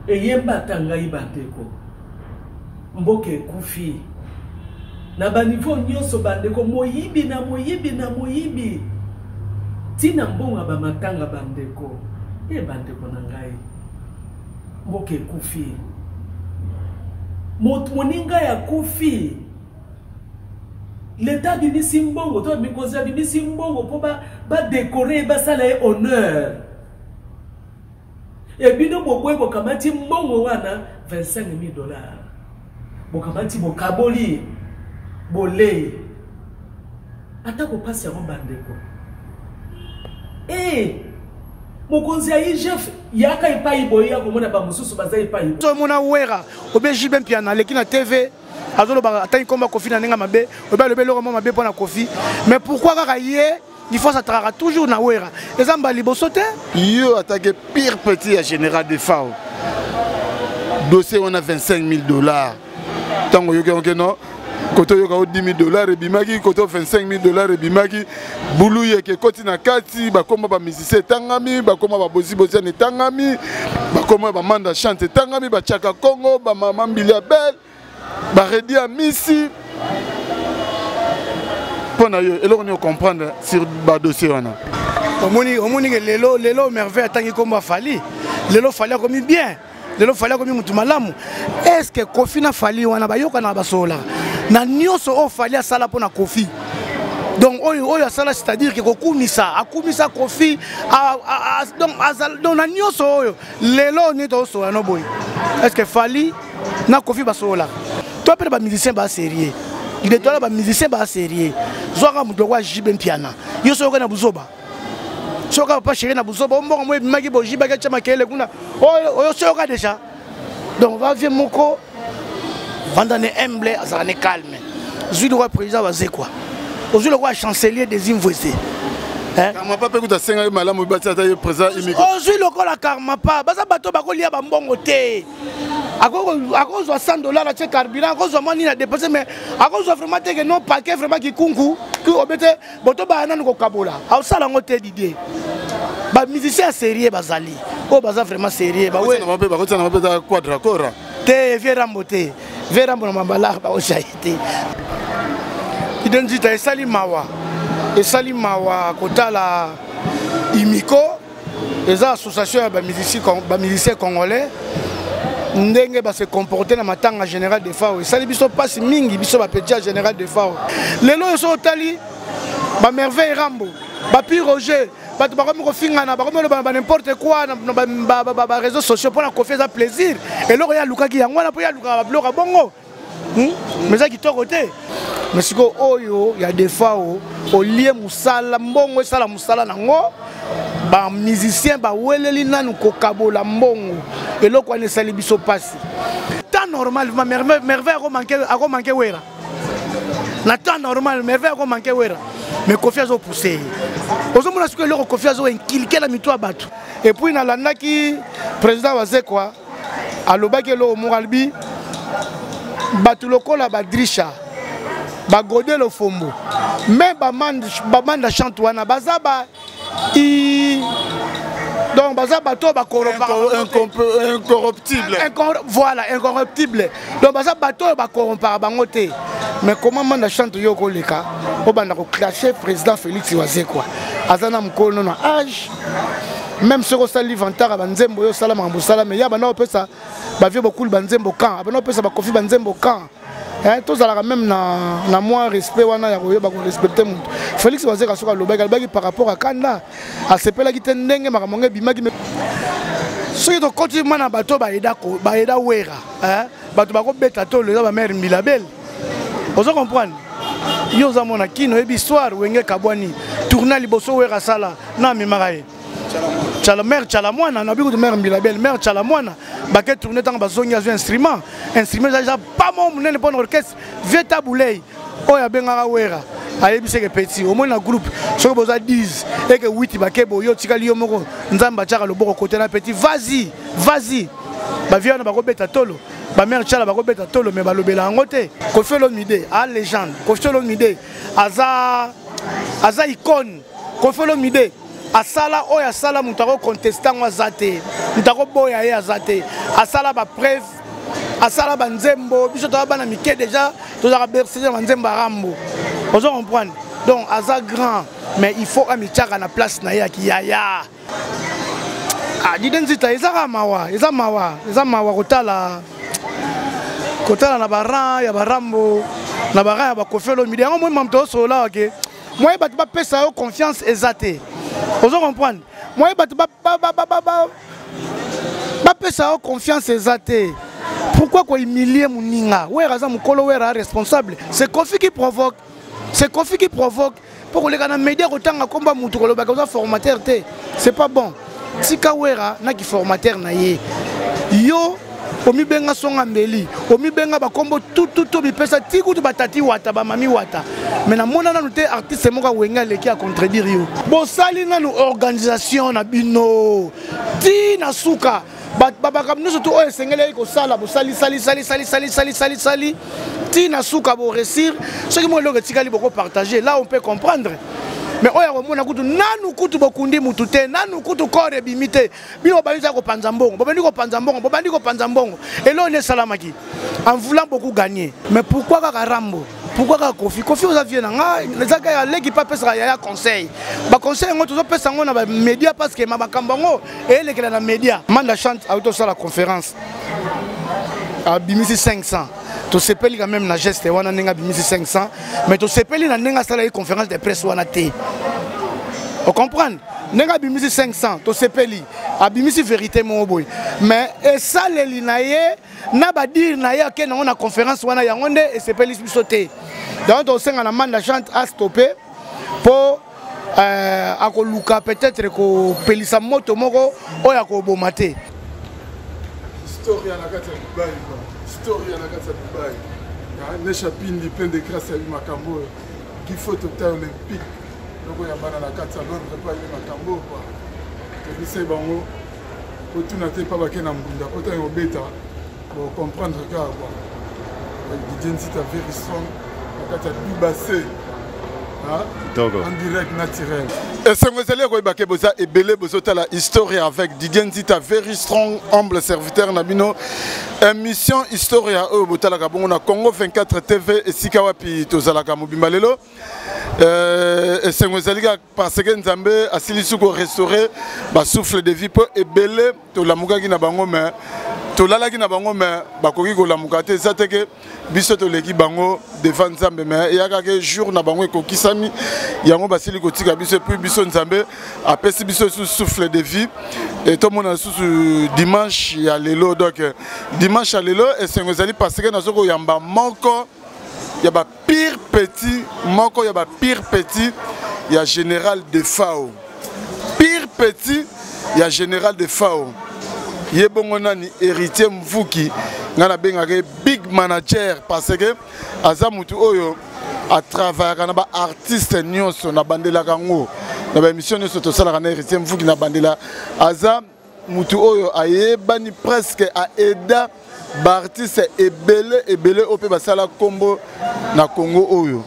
yemba tanga ibandeko mboke kufi na ba niveau nyonso bandeko moyibi na moyibi tina mbonga ba matanga bandeko bandeko na ngai mboke kufi moninga ya kufi l'état bimisi mbongo to mikoza bimisi mbongo po ba décorer ba sala honneur et bino bokwe bokamati mbongo wana $25,000 bokamati bokaboli bolé atako pasi ya bandeko mokonzi ya IGF yaka ipai boya komona ba mususu baza ipai to mona wera obeji ben piana lekina TV azolo ba atani komba Kofi na nenga mabe oba le belo komba mabe pona Kofi mais pourquoi kaka yé il faut s'attraquer toujours na wera ezamba liboso te yo attaquer pire petit à général de FAO dossier on a $25,000 tango yoke non koto yoka $10,000 ebimaki koto $25,000 ebimaki bulu yeke koti na kati bakoma ba musicien tangami bakoma ba bozi ne tangami bakoma ba manda chante tangami ba chaka Congo ba mama Mbilia Belle ba redi a misi pona yo eloko ni comprendre sur ba dossier wana omoni ke lelo merveille tangi komba fali lelo fali komi bien lelo fali komi mutu malamu est-ce que Kofi na fali wana bayoka na basola na nyonso o fali asala pona Kofi donc oyo asala c'est-à-dire que akumisa Kofi donc na nyonso oyo lelo ni to so no boy est-ce que fali na Kofi basola to pe ba musicien ba sérieux il est toi ba musicien ba sérieux zoka mutu kwa jibe piana yo so na buzoba soka pas chéri na buzoba mbongo mo bimaki bo jiba ka chama kele kuna oyo soka déjà donc va vieux moko Vandane humble, azane calme. Zui le roi président va quoi? Aujourd'hui le roi chancelier des invoisés. Karma pas peut que tu malamu bâti président immigré. Aujourd'hui le roi la karma pas. Baza bato bako lia ba mbongo te. À cause de $100 la tche carburant, à cause de money na dépenser mais à cause de vraiment que non paquet vraiment qui kunku, qui obete boto ba nan ko kabola. A ça la ngote d'idée. Ba musicien sérieux bazali. Oh baza vraiment sérieux ba ouais. On va pas quadra cora. Te viera moté. Vera mbona mambala ba oshahiti identité esali mawa kotala imiko eza association ya ba musiciens congolais ndenge ba se comporter na matanga général de FAO esali biso passe mingi biso ba petit général de FAO lelo so tali ba merveille rambo ba pi Roger bato bakomi kofingana bakomi ba n'importe quoi na réseaux sociaux pour la confiance plaisir et loko ya lukaki yango wana po ya luka ba bongo mais ça qui to côté mais siko oyo ya des FAO au lieu musala mbongo sala musala nango ba musicien ba weleli nanu kokabola mbongo et loko ane sali biso passe temps normal ma merveille a manqué wera na temps normal merveille a manqué wera mais confiance au pousser aux hommes que leur confiance au inculquer la mito bateau et puis na landaki président waze quoi alobaki lo moralbi batu lokola badrisha ba godé le fombo mais ba manda chante wana bazaba donc bazaba to ba incorruptible voilà incorruptible donc bazaba to ba corrompre bangote mais comment manda chante yo ko leka o banda ko clasher président Félix Waze quoi azana mkono na âge même ce que ça livantara banzembo yo sala mambo sala mais ya bana opesa ba vie beaucoup banzembo kan bana opesa ba Kofi banzembo kan tous ala même na moi respect wana ya ko ba ko respecter mutu Félix Waze ka soka lobaki albaki par rapport à Kanda a sepela ki tendenge makamonge bimaki soki to koti mana bato ba eda wera bato ba ko beta to le ba mère Milabel vous comprenez yo za mona kino ebi histoire wenge kabwani tourner liboso wera sala na mimaraye chala mère chala mwana na biku mère Milabel mère chala mwana ba ke tourner tant bazongi azo instrument déjà pas mon munene pour orchestre vieux taboulay oya bengara wera ayebi que petit au moins na groupe soki boza 10 et que 8 ba ke boyo tikali yo moko nzamba chaka loboko côté na petit vas-y ba viana ba ko beta tolo ba mère chala ba ko beta tolo mais ba lobela ngote Kofi Olomide a légende Kofi Olomide aza icône Kofi Olomide asala oyo asala moto akocontesta ngo aza te moto akoboya ye aza te asala bapreuve asala banzembo biso toza bana mike déjà tozaka bercé banzembo arambo ozo comprendre donc aza grand mais il faut amitiaka na place na ye ya kiyaya Didien Nzita eza mawa kotala na baran ya barambo na baran ya bakofelo midi yango moi mamto sola ok moi batu ba pesa yo confiance ezate ozo comprendre moi batu ba pesa yo confiance ezate pourquoi ko humilier muninga ouais raza mukolo ouais responsable c'est Kofi qui provoque pour que les gars médias autant combat mutu ko lo ba ka formateur te c'est pas bon tika wera na ki formateur na ye yo omi benga songa mbeli omi benga bakombo tout bipesa tiku tu batati wata ba mami wata mais na mona na te artiste moka wenga leki a contredire yo bo sali na no organisation na bino ti na suka babaka nous tout o sengele ko sala bo sali ti na suka bo réussir ce que moi le tikali boko partager là on peut comprendre. Mais oya komona kutu nanu kutu bokundi mutute nanu kutu kore bimite bino bayiza ko panzambongo bobandi ko panzambongo et là on est salamaki en voulant beaucoup gagner mais pourquoi Rambo pourquoi Kofi oza vient nga ezaka ya leki pa pesa ya conseil ba conseil ngo tozo pesa ngo na ba média parce que mabakambo ngo et lekela na média manda chante auto sur la conférence à bimisi 500 to sepeli quand même na geste wana ninga bimisi 500 mais to sepeli na ninga sala une conférence de presse wana te on comprend ninga bimisi 500 to sepeli a bimisi vérité mon boy mais et ça les linaye na ba dire na ya ke na conférence wana ya ngonde et sepeli bisoté donc to senga na manda chante a stopper pour akoluka peut-être ko pelisa moto moko oya ko bomate historia na kati ya Dubai historia na kati ya Dubai Nesha Pindi plein de grâce à Makambo qui faut total olympique donc ya bana na kati ya Londres pas Makambo quoi to bise bango ko tuna te pa bakena mbunda ko ta obeta pour comprendre que quoi Didien Nzita very strong na kati ya Dubai en direct naturel. Et ce que vous avez dit, boza et belé bozota la historia avec Didien Nzita very strong humble serviteur nabino émission historia au botala kabongo na Congo 24 TV et sikawapi tozala ka mobimba lelo et ce que vous avez dit parce que Nzambe asili suko restaurer ba souffle de vie et belé to la mugaki na bango mais to lalaki na bango mais bakoki ko la mukate zateke biso to leki bango devant Nzambe mais yaka ke jour na bango ko kisami yango basili ko tika biso puis biso Nzambe apesi biso sous souffle de vie et tout monde sous dimanche ya lelo donc dimanche ya lelo et c'est ngozali parce que nazoko yamba moko ya ba pire petit moko ya ba pire petit ya général de Fao pire petit ya général de Fao yebongo nani héritier mvuki ngana bengake big manager parce que aza mutu oyo a travailler na ba artiste nyonso na bandela kango na ba émission nyonso to sala na héritier mvuki na bandela aza mutu oyo ayebani presque a aida ba artiste ebele ope basala kombo na Congo oyo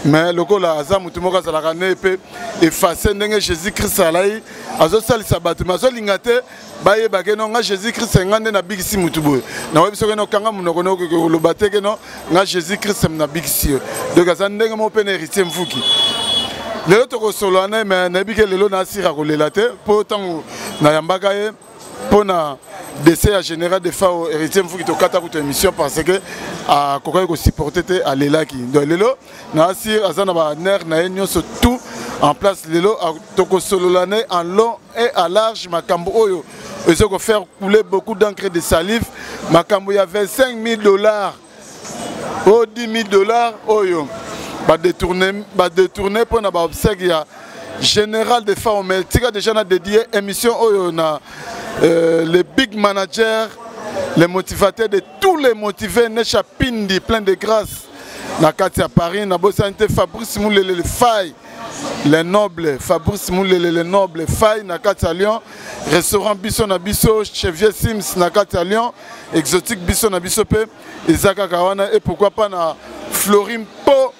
mais lokola aza mutu moko azalaka ne pe effacer ndenge Jésus Christ alai azo salisa bato mais azo lingate baye bakeno nga Jésus Christ ngande na bigisi mutu boye na webiso keno kanga munoko no ko lobate keno nga Jésus Christ na bigisi donc aza ndenge mo pe na héritier mvuki lelo to ko solo na mais na bike lelo na sira ko lelate po tango na yambaka ye pona décès général de Fao héritier mvuki to kata ko émission parce que a kokoy ko supporter à lelaki donc lelo na sir azana ba ner na nyonso tout en place lelo to ko solo l'année en long et à large makambo oyo ils ont fait couler beaucoup d'encre de salive makambo il y a $25 000 oh $10 000 oyo ba détourner pour na ba obsèque ya général de Fao mais tika déjà na dédié émission oyo na les big managers, les motivateurs de tous les motivés, Nesha Pindi, plein de grâce. Na Katia Paris, na Bossante Fabrice Moulele les failles, les nobles, Fabrice Moulele les nobles, failles, na Katia Lyon, restaurant Bisso na Bisso, Chevier Sims, na Katia Lyon, exotique Bisso na Bissope, Isaka Kawana, et pourquoi pas na Florimpo,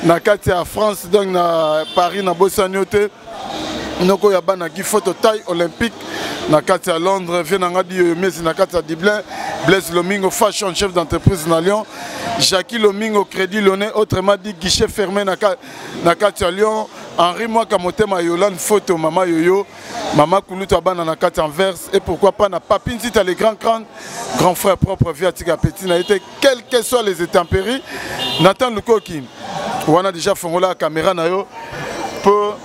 na Katia France, donc na Paris, na Bossaniote. noko ya bana qui photo taille olympique na kati à Londres vient nga di Messi na kati à Dublin Blaise Lomingo fashion chef d'entreprise na Lyon Jackie Lomingo crédit lyonnais autrement dit guichet fermé na kati à Lyon Henri Mwaka Motema Yolande photo Mama Yoyo Mama Kuluta bana na kati Anvers et pourquoi pas na Papine Zita les grands grand frère propre via Tika Petit n'a été quelles que soient les intempéries Nathan Lukoki on a déjà fongola la caméra na yo pour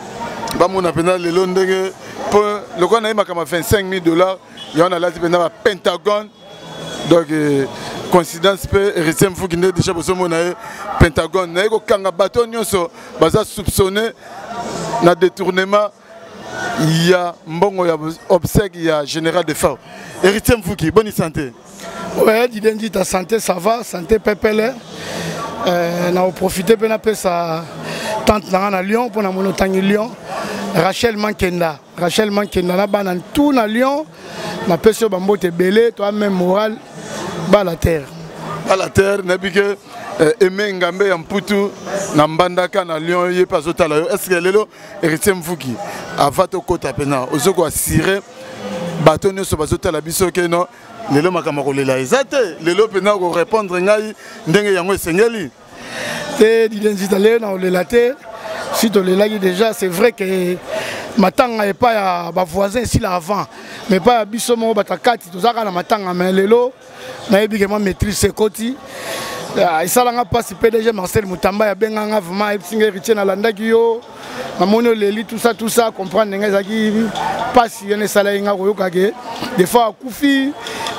bamona pena le londenge pour le qu'on a eu makama $25 000 et on a là pena Pentagone donc coïncidence peut héritier mfuki déjà besoin mona Pentagone na ko kanga bateau nyonso baza soupçonné na détournement il y a mbongo ya obsèque il y a général de FAO héritier mfuki bonne santé ouais dit ta santé ça va santé pepele on a profité pour appeler ça tante na Lyon pour na monotangi Lyon Rachel Mankenda na banan tout na Lyon na peso bambote belé toi même moral ba la terre na bike Aimé Ngambe ya Mputu na mbandaka na Lyon ye pas otala yo est-ce que lelo héritier mfuki avato kota pena ozoko assurer bato nyonso bazotala biso ke no lelo makama kolela ezate lelo pena ko répondre ngai ndenge yango esengeli te d'identité lelo na olela te si to lelaki déjà c'est vrai que matanga est pas ya ba voisin ici là avant mais pas biso mo batakati tozaka na matanga mais lelo na yebi ma maîtrise koti et ça l'a pas si PDG Marcel Mutamba ya benganga vraiment epsinga héritier na landaki yo na mono leli tout ça comprendre nga zaki pas si yene sala nga ko yokake des fois kufi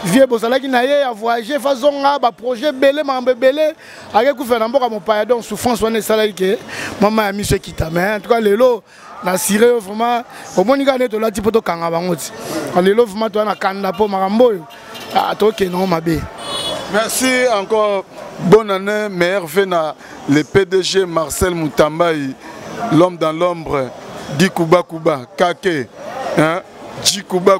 vie bozalaki na ye a voyager fazonga ba projet belé mambe belé ake kufa na mboka mopaya donc souffrance wana sala ke mama ya mise kita mais en tout cas lelo na siré vraiment au monika neto lati poto kanga bangoti lelo vraiment to na kanda po makambo to ke non mabe. Merci encore, bonne année, meilleur vena le PDG Marcel Mutambaï, l'homme dans l'ombre, dit Kuba Kake, hein, dit Kuba,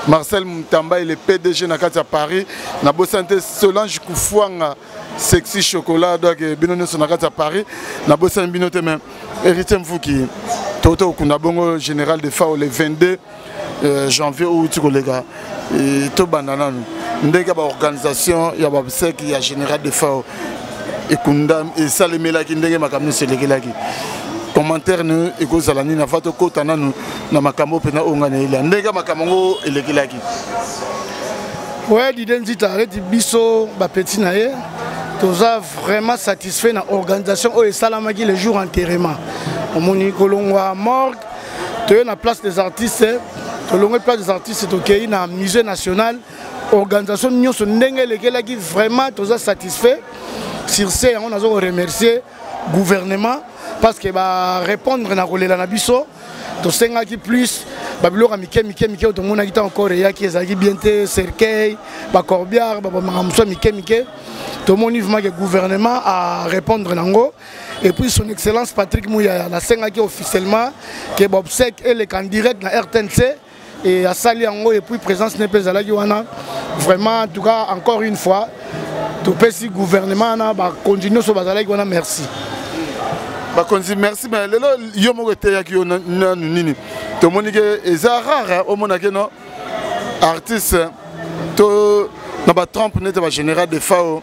Marcel Mutambaï, le PDG Nakata Paris, Nabo Santé Solange Koufouanga, sexy chocolat, donc Binono Sonakata Paris, Nabo Santé Binote même, héritier Mfouki, Toto Kunabongo, général de FAO, le 22 janvier ou tu les gars, et tout banana. Ndega ba organisation ya ba obsèque ya général de FAO et kundam et salemela ki ndenge makamno selekelaki commentaire ne ekozalani na fato kota nanu na makambo pena ongana ila ndega makambo elekelaki ouais d'identité arrête biso ba petit na ye toza vraiment satisfait na organisation o salamaki le jour enterrement omoni kolongwa morgue to na place des artistes to longwe place des artistes to kei na musée national organisation nyonso ndenge lekelaki vraiment toza satisfait sur ce on a remercier gouvernement parce que ba répondre na kolela na biso to senga ki plus ba biloko mike to mona kita encore ya ki ezaki bien te cercueil ba corbière ba makamso mike to moni vraiment que gouvernement a répondre nango et puis son excellence Patrick Mouya na senga ki officiellement que ba obsèque et le can direct na RTNC et à Sali Ango et puis présence n'est pas à la Guana. Vraiment, en tout cas, encore une fois, tout petit gouvernement va continuer sur la Guana. Merci. Merci, mais le yomo était yaki on nini. Tout le monde est rare au monde no artiste. To na ba Trump n'est pas général de FAO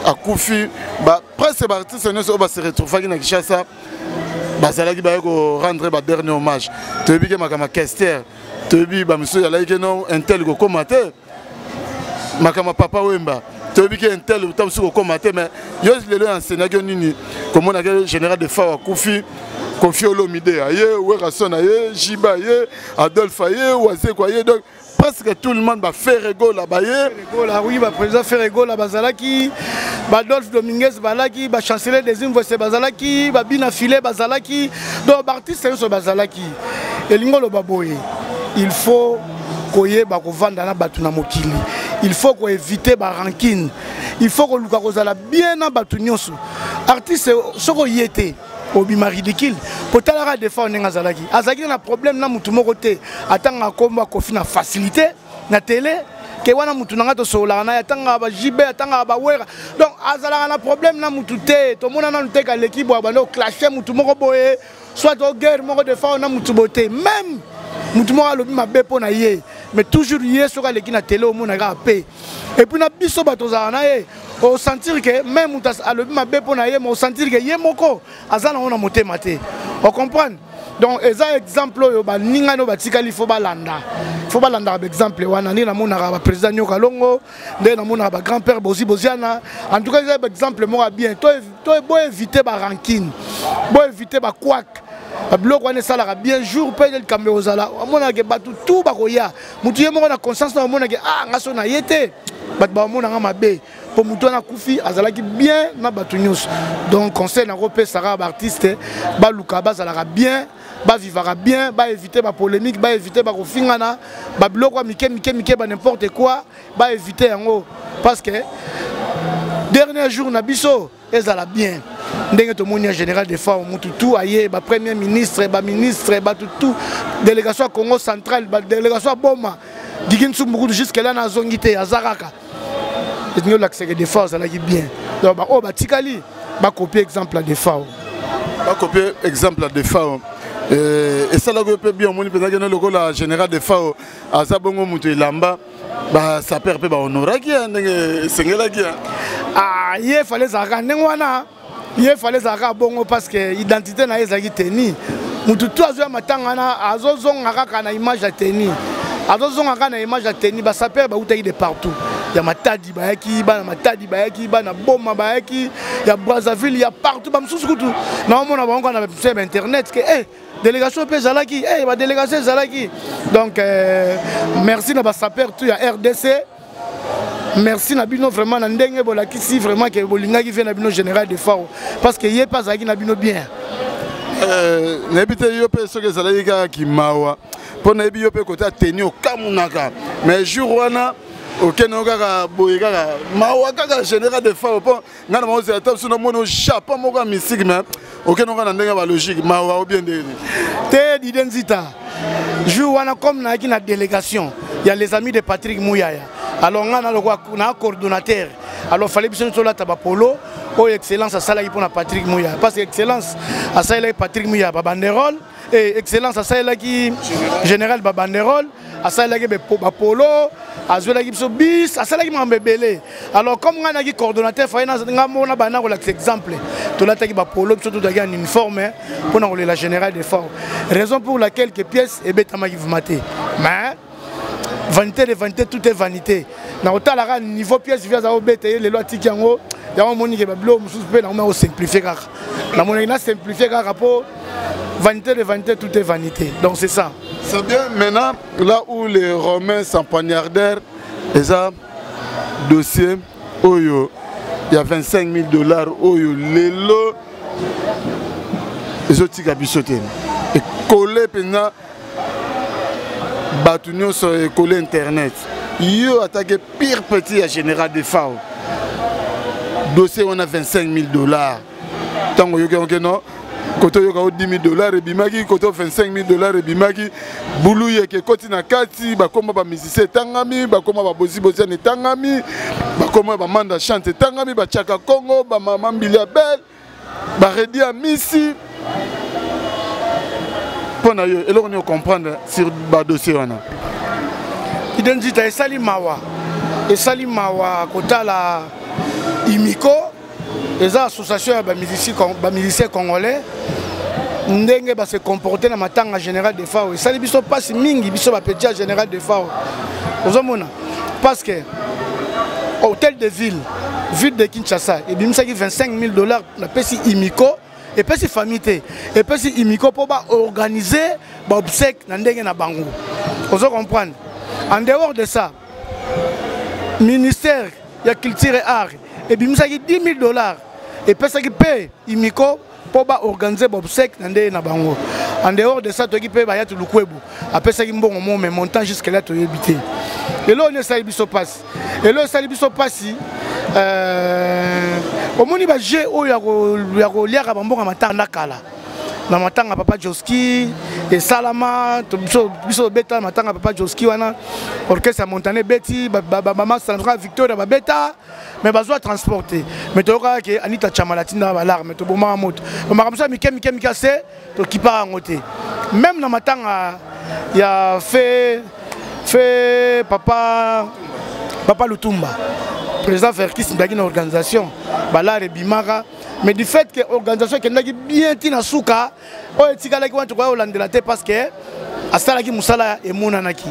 à Koufi. Ba presque artiste ne se retrouve na Kinshasa. Bazalaki ba ko rendre ba dernier hommage. To bi ke makama Kester. Tobi ba monsieur ya like non intel ko commenter makama papa wemba tobi ke intel utamsu ko commenter mais yo lelo enseignant nini comme on a général de FAO Koufi Kofi Olomide aye Werason aye Jiba aye Adolphe aye Wazé quoi aye donc presque tout le monde va faire rigolo là bas oui ba président faire rigolo là bazalaki Adolphe Dominguez balaki ba chancelier des Invoices bazalaki ba bina filé bazalaki donc artiste sur bazalaki elingolo baboye. Il faut qu'on y ait vendre na mokili. Il faut qu'on évite la rancune. Il faut qu'on ait bien na batunyosu. Artiste ce qu'on y était au bima ridicule. Pour t'aller défendre Azalaki. Azalaki a un problème na mutumo côté. Attends à combat qu'on fait na facilité na télé. ke wana mutu nanga to sola na yatanga ba jibe yatanga ba wera donc azala na problème na mutu te to mona na nteka l'équipe ba no clasher mutu moko boye soit au guerre moko de fa na mutu boté même mutu moko alobi mabe po na ye mais toujours yé soka leki na télé au mona ga paix et puis na biso bato za na ye au sentir que même mutu alobi mabe po na ye mais au sentir que ye moko azana ona motema te on comprend. Donc, les exemples, il faut balanda exemple. Il y président Nyoka Longo, il y a grand-père Bozi Boziana. En tout cas, il exemple bien. Tu es éviter la rancune, tu éviter la couac. Bloc on est ça bien jour paye le caméra zala. On a battu tout bakoya. Mutu yemo na conscience na mona ke ah ngaso na yete. Bat ba mona nga mabe. Pour mutu na kufi azala ki bien na batu nyos. Donc conseil na repé sara artiste ba luka ba zala bien. Ba vivra bien, ba éviter ba polémique, ba éviter ba kofingana, ba bloko mike ba n'importe quoi, ba éviter yango parce que dernier jour na biso ezala bien. Ndenge to moni général des forces mututu aye ba premier ministre, ba tout délégation Congo central, ba délégation Boma. Dikinsu mukudu jusque là na zongité azaraka. Et nous l'accès des forces ala bien. Donc ba o ba tikali ba copier exemple des forces. Ba copier exemple des forces. Et ça là peut bien mon peut le rôle la général de FAO à Zabongo Mutu Lamba bah ça perd pas honora qui ndenge sengela qui ah il fallait zaka ndengwana il fallait zaka bongo parce que identité na ezaki teni mutu to azo matanga na azozonga kaka na image ya teni azozonga kaka na image ya teni ba ça perd ba utaki de partout ya matadi bayaki bana boma bayaki ya Brazzaville ya partout ba msusu kutu na mona bango na internet que délégation pe zalaki ba délégation zalaki donc merci na ba saper tout ya RDC merci na bino vraiment na ndenge bolakisi vraiment que bolinga ki vient na bino général de FAO parce que yé pas zaki na bino bien na bité yo pe soke zalaki ka ki mawa pour na bi yo pe côté teni o kamunaka mais jour wana ok non kaka boye kaka mawa kaka général de FAO po ngana mo se atop sino mono chapeau moko mystique mais ok non kana ndenge ba logique mawa ou bien de te d'identita jour wana comme na ki na délégation il y a les amis de Patrick Mouyaya alors ngana na coordonnateur alors fallait biso to la tabapolo o excellence à sala pour na Patrick Mouyaya parce que excellence à sala Patrick Mouyaya ba banderole et excellence à sala qui général ba banderole à sala ki ba polo azwela ki biso bis à sala ki mambebele alors comme ngana ki coordonnateur fallait na mona bana ko exemple to la taki ba polo biso to taki en uniforme pour na la général des forces raison pour laquelle que pièce et betama ki vumate mais vanité de vanité tout est vanité na otala niveau pièce via za obete les lois tikiango ya moni ke ba blo mususu pe na o simplifier kaka na moni na simplifier kaka pour vanité de vanité tout est vanité donc c'est ça. C'est bien maintenant là où les Romains s'empoignardèrent et ça dossier oyo il y a 25 000 $, oyo lelo les autres bisoté et collé pena batunyo sur collé internet yo attaqué pire petit à général de FAO dossier on a 25 000 $. Tango yo non koto yoka 10 000 $ et bimaki koto 25 000 $ et bimaki boulou yeke koti na kati bakoma ba musicien tangami bakoma ba bozi boziane tangami bakoma ba manda chante tangami ba chaka Congo ba mama Mbilia Belle ba redi a misi pona yo eloko ni comprendre sur ba dossier wana identité esali mawa kotala imiko les associations de musiciens congolais ndenge ba se comporter na matanga général de FAO et ça biso passe mingi biso ba petit général de FAO ozomona parce que hôtel de ville de Kinshasa et bimisa ki 25 000 $ na pesi imiko et pesi famille et pesi imiko pour ba organiser ba obsèque na ndenge na bango ozo comprendre en dehors de ça ministère ya culture et art et bimisa ki 10 000 $ et pesa ki paye imiko pour organiser l'obsèque na bango. En dehors de ça, tu peux ba yatu lukwebu. Après ça, il bon mais montant jusqu'à là tu habité. Et là on est ça biso passe. Et là ça biso passe. Au moni ba je o ya ko lia ka bambonga matanga kala. na matanga papa Joski et Salama biso beta matanga papa Joski wana orchestre montané beti maman Sandra Victoria ba beta mais bazo transporter mais to ka ke Anita Chamalatina ba larme to boma moto makamsa mike se to kipa ngote même na matanga ya fait papa Lutumba président Ferkis ndaki na organisation balare bimara mais du fait que l'organisation qui est bien tina souka o etikala ki wantu kwa olandela te parce que asala ki musala e monanaki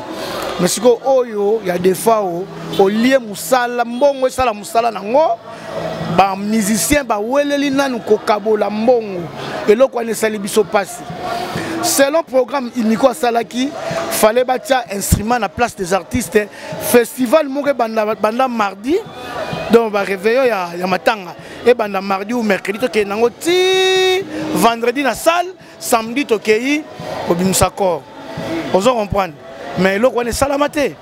mais siko oyo ya defa o lié musala mbongo esala musala nango ba musicien ba weleli nanu ko kabola mbongo eloko ane sali biso pasi selon programme Imiko Salaki fallait bâtir instrument à place des artistes festival moko banda mardi donc ba réveillon ya matanga et banda mardi ou mercredi to ke nango ti vendredi na salle samedi to ke au bimsakor on se comprendre mais le ko ne salamate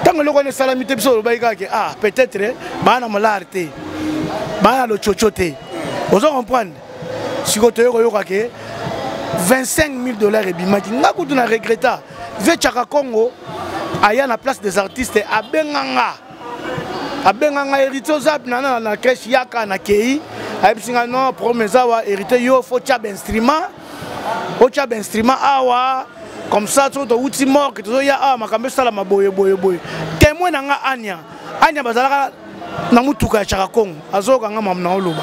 tant le ko ne salamité biso ba ke ah peut-être ba na molarté ba lo chochote on se comprendre si ko to yo ke $25,000 et bimaki nga kutu na regretta ve Chaka Congo aya na place des artistes abenganga hérité zap na crèche yaka na kei ayebsinga non promesa wa hérité yo faut chab instrument awa comme ça to uti mort que to ya a makambe sala maboye boye témoin nga anya bazalaka na mutuka ya Chaka Congo azoka nga mamna oloba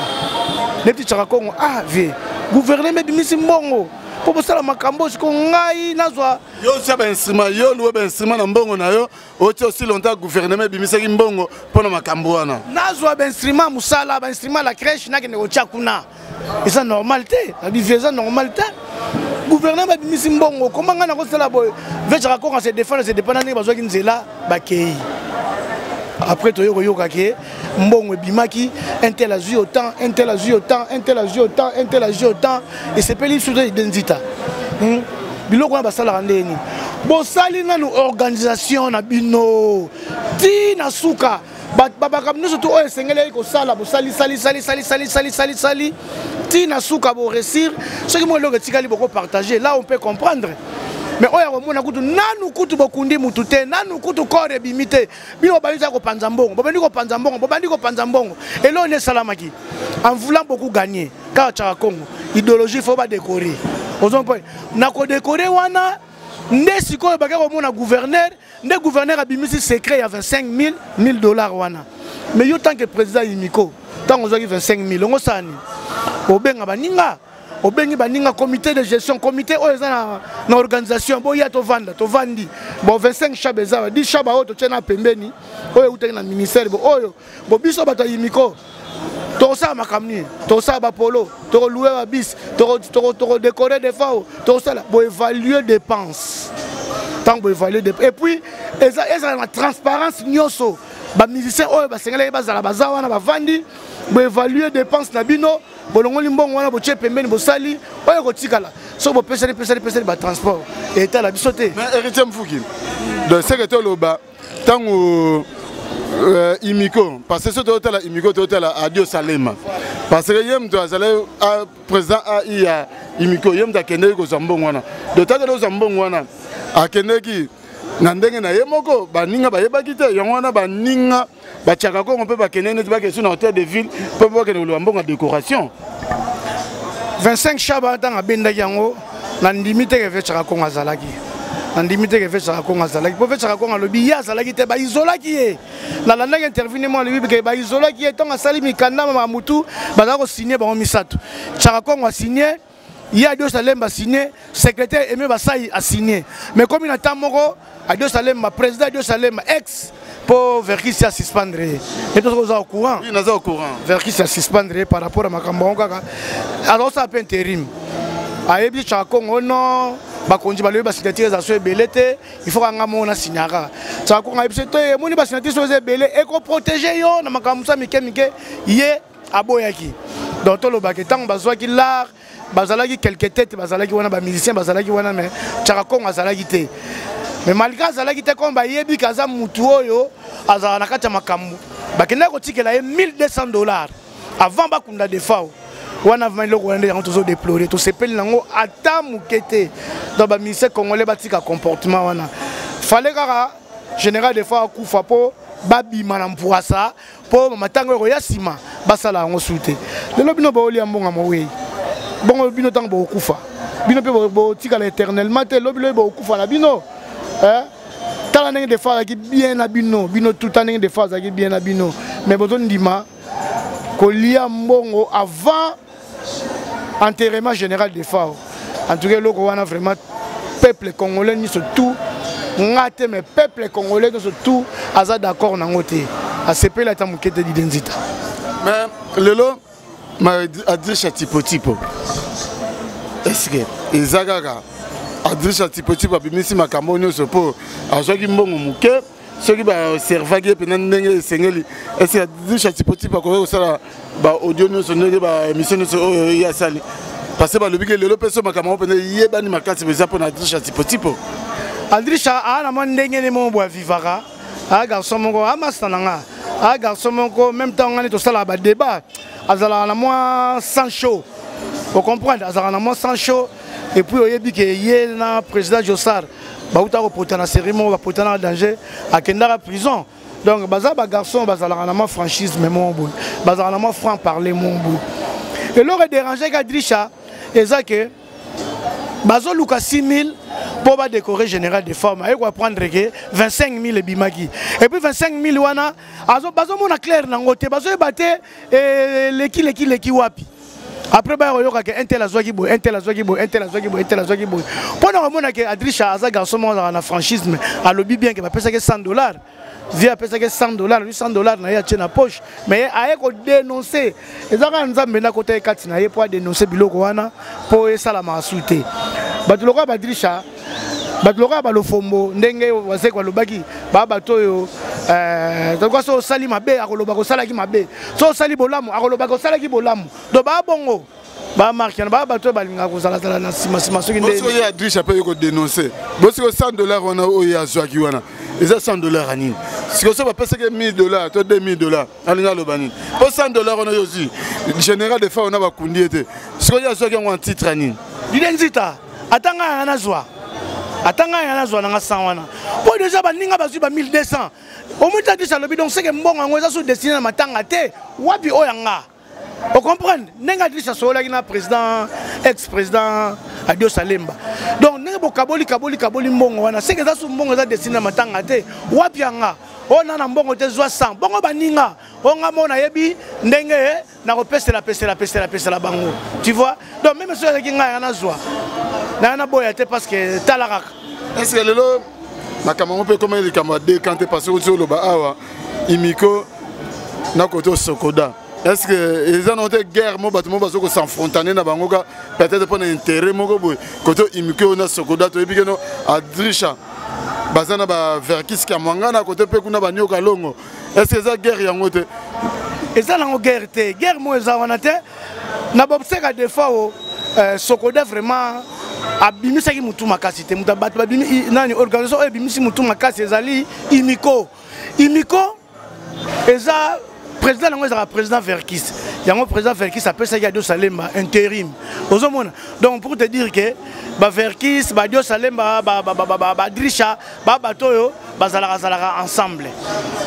nepti Chaka Congo ah ve gouvernement bimisi mbongo pour ça la makambo ko ngai nazwa yo saba instrument yo loué ben instrument na mbongo na yo oti aussi longtemps gouvernement bimisa ki mbongo pour na makambo wana nazwa ben instrument musala ben instrument la crèche na kene ko chakuna et ça normalité la viveza normalité gouvernement bimisi mbongo comment ngana ko sala boy vecha ko se défendre se dépendre ni bazwa ki nzela bakei après to yo kake mbongo bimaki intel a joué autant et c'est peli sur identité biloko na basala randeni bo sali na organisation na bino ti na suka babaka nous surtout o esengele ko sala bo sali ti na suka bo réussir ce que moi le tikali boko partager là on peut comprendre. Mais oya komona kutu nanu kutu bokundi mutute nanu kutu kore bimite bino baliza ko panza mbongo bobandi ko panza mbongo et là on est salamaki en voulant beaucoup gagner car Chaka Congo idéologie faut pas décorer osons pas na ko décorer wana nde siko ba ko mona gouverneur a bimisi secret ya $25,000 wana mais yo tant que président Imiko tant on a 25,000 on sani obenga baninga obengi baninga comité de gestion comité oza na organisation boya to vandi bon 25 chabeza 10 chaba oto tena pembeni oyo utaki na ministère bo oyo bo biso bato Imiko to sa makamni to sa ba polo to louer ba bis to décorer des fois to ça bo évaluer dépenses tant bo évaluer et puis eza la transparence nyoso ba musicien oyo ba sengela ba zala bazawa na ba vandi bo évaluer dépenses na bino bolongo limbongo wana boche pembeni bosali oyo kotikala so bo pesa ba transport et ta la bisoté mais héritier Mfuki de secrétaire loba tango Imiko parce que surtout la Imiko total à Adio Salema parce que yem to azale président a Imiko yem ta kende ko zambongo wana de ta de zambongo wana a kende ki na ndenge na yemoko baninga bayebaki te yango wana baninga ba Chaka Congo peut ba kende neti ba ke sur na hôtel de ville peut ba kende lo mbongo décoration 25 chaba dans a benda yango na ndimite ke fe Chaka Congo azalaki na ndimite ke fe Chaka Congo azalaki po fe Chaka Congo lobi ya azalaki te ba isolaki ye na la ndenge intervenir mo lobi ke ba isolaki ye tonga sali mikanda ma mutu ba ko signer ba misato Chaka Congo a signé Adio Salem a signé, secrétaire Aimé Bassaï a signé. Mais comme il a tant moko, Adio Salem, président Adio Salem, ex, pour Verkis à suspendre. Et tout ça au courant. Oui, nous sommes au courant. Verkis à suspendre par rapport à Makambo. Alors ça a un intérim. Aébi Chaka Congo non, bakonji balé ba signature za so belete, il faut nga mona signara. Chaka Congo aébi to e moni ba signature so belé et ko protéger yo na Makambo sa mike yé aboyaki. Donc to lo baketan bazwa ki l'art bazalaki quelques têtes bazalaki wana ba musicien bazalaki wana mais Chaka Congo azalaki te mais malgré azalaki te comme ba yebi kaza mutu oyo azala na kati ya makambo bakenda ko tikela ye $1,200 avant bakunda defao on a vraiment le déplorer tout c'est pel nango ata mukete dans ba ministère congolais batika comportement wana fallait kara général des fois kufa po babi manampoa ça po matango ya sima basala ngo souté lelo bino ba oli ambonga mowe bon bino tango ba kufa bino pe bo tika l'éternellement te lobilo ba kufa na bino hein tala ndenge des fois qui bien na bino tout temps ndenge des fois qui bien na bino mais bozo ndima ko lia mbongo avant enterrement général des FAO. En tout cas, on a vraiment peuple congolais, surtout, mais peuple congolais, surtout, à d'accord, on a noté. À ce pays, là, tu as moquette d'identité. Mais, Lelo, m'a dit tipo. Est-ce que, Ezagaga, a dit tipo, bimisi ma camonio se po, a joué un bon mouké, ceux qui va servir pendant sengeli, est-ce que a dit tipo, quoi, ça, audio nous sont émission nous y a sali. Parce que le big le personne ma caméra pendant hier bani ma carte mais pour Adrisha tipo. Adrisha a na mandenge ne mo boa vivara. A garçon mon a mastananga. A garçon mon même temps on est au sala ba débat. Azala na moi sans chaud. Vous comprenez azala na moi sans chaud et puis oyebi que hier na président Jossar ba uta ko porter na cérémonie ba porter na danger à Kendara prison. Donc baza ba garçon bazala na moi franchise mais mon bout. Bazala na moi franc parler mon bout. Et l'aurait dérangé qu'Adrisha et ça que bazo luka 6 000 pour décorer général des femmes et quoi prendre 25 000 bimaki et puis 25 000 wana bazo mona clair nangote bazo batté les wapi après ba yoka que intel azwaki boy pendant mona que Adrisha aza garçon mo na franchise à lobby bien que ba pesa que $100 via pesa que $100 $800 na ya tena poche mais aye ko dénoncer ezaka nzambe na côté kati na ye pour dénoncer biloko wana pour esala masute batuloko Adrisha batuloko ba lofombo ndenge wase kwa lobaki ba batoyo donc so sali mabe akoloba ko sala ki mabe so sali bolamu akoloba ko sala ki bolamu do ba bongo ba marqué ba bato balinga ko sala sala na sima soki ndenge bosi ya Adrisha pe ko dénoncer bosi ko $100 wana o ya zwaki wana eza $100 anini si ko so ba pesa que $1000 to $2000 alinga lobani po $100 wana yo zi général de fa ona ba kundi ete si ko ya zwaki en titre anini didenzita atanga na zwa na 100 wana po déjà baninga bazwi ba 1200 au moins tu as dit donc c'est que mbongo ngo eza sous destiné na matanga te wapi oyanga vous comprenez nenga Adrisha sola ki na président ex-président Adio Salemba donc nenga bo kaboli mbongo wana c'est que eza sous mbongo eza destiné na matanga te wapi yanga ona na mbongo te zwa 100 bongo baninga onga mona yebi ndenge na ko pesela bango tu vois donc même si ki nga na zwa na boya te parce que talaka est-ce que lelo makamamo pe comment les camarades quand tu passes au loba awa imiko na koto sokoda est-ce que ils ont été guerre mo bato mo bazo ko s'enfrontaner na bango peut-être pour intérêt moko boy koto imiko na sokoda to ebikeno Adrisha bazana ba verkis ka mwanga na koto pe kuna banyoka longo est-ce que ça guerre yango te eza nango guerre mo eza wana te na bobseka des fois sokoda vraiment abimisaki mutu makasi te mutu bato babimi nani organisation ebimisi mutu makasi ezali imiko eza président nango ezaka président Verkis yango président Verkis apesaki Adio Salemba intérim ozomona donc pour te dire que ba Verkis ba Adio Salemba ba Adrisha ba batoyo bazalaka ensemble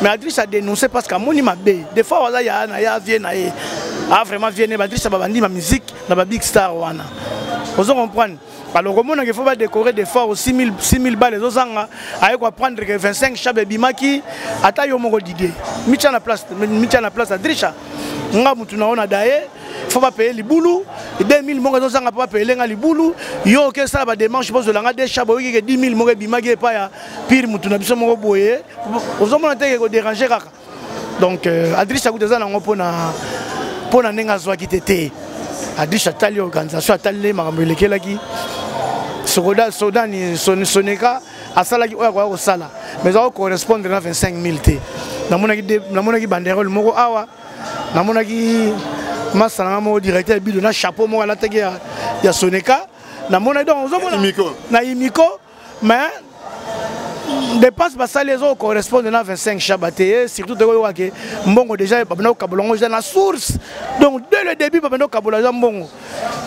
mais Adrisha dénoncé parce que moni mabe des fois waza ya vienne vraiment vienne ba Adrisha ba bandi ma musique na ba big star wana ozo comprendre. Alors, comment il faut décorer des fois 6 000 balles, les autres avec quoi prendre 25 chabes bimaki, ata yo moko d'idée. Mitcha na place Adrisha. Nga mutu na ona daye, faut pas payer les boulous. 2000 monga les autres pas payer les boulous. Yo que ça ba démarche pose la des chabes qui 10 000 monga bimaki pa ya pire mutu na biso moko boye. Aux hommes on te ko déranger kaka. Donc Adrisha kuteza na pona nenga zwa kitete. Adrisha tali organisation tali makambo Soda ni Soneka a salaki oya kwa sala mais ça correspondre à 25 000 t. Namonaki banderole moko awa namonaki masana mo directeur bido na chapeau mo la tege ya Soneka namona donc ozomona na imiko mais dépense basali ezo correspondre na 25 chabaté surtout de que mbongo déjà babino kabolongo dans la source donc dès le début babino kabolongo mbongo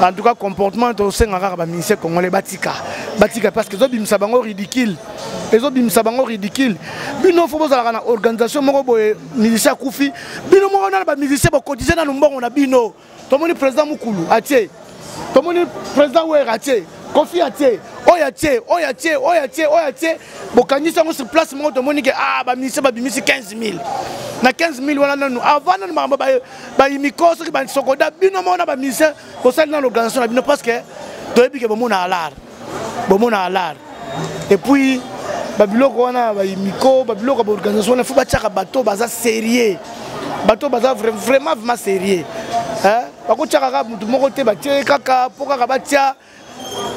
en tout cas comportement to sengaka ba ministère congolais batika parce que zo bimisa bango ridicule bino faut bozala na organisation moko boye musicien kufi bino moko na ba musicien bo cotiser na mbongo na bino to moni président Mukulu atie to moni président Wera atie Kofi atie oyatie bokangisa ngo sur place mo to moni ke ba ministre ba bimisi 15 000 na 15 000 wana nanu avant na mamba ba imiko so ki ba sokoda bino mo na ba ministre ko sali na l'organisation na bino parce que to yebi ke bomona alar et puis ba biloko wana ba imiko ba biloko ba organisation na faut ba tchaka bateau baza sérieux vraiment sérieux hein ba ko tchaka mutu moko te ba tie kaka poka ba tia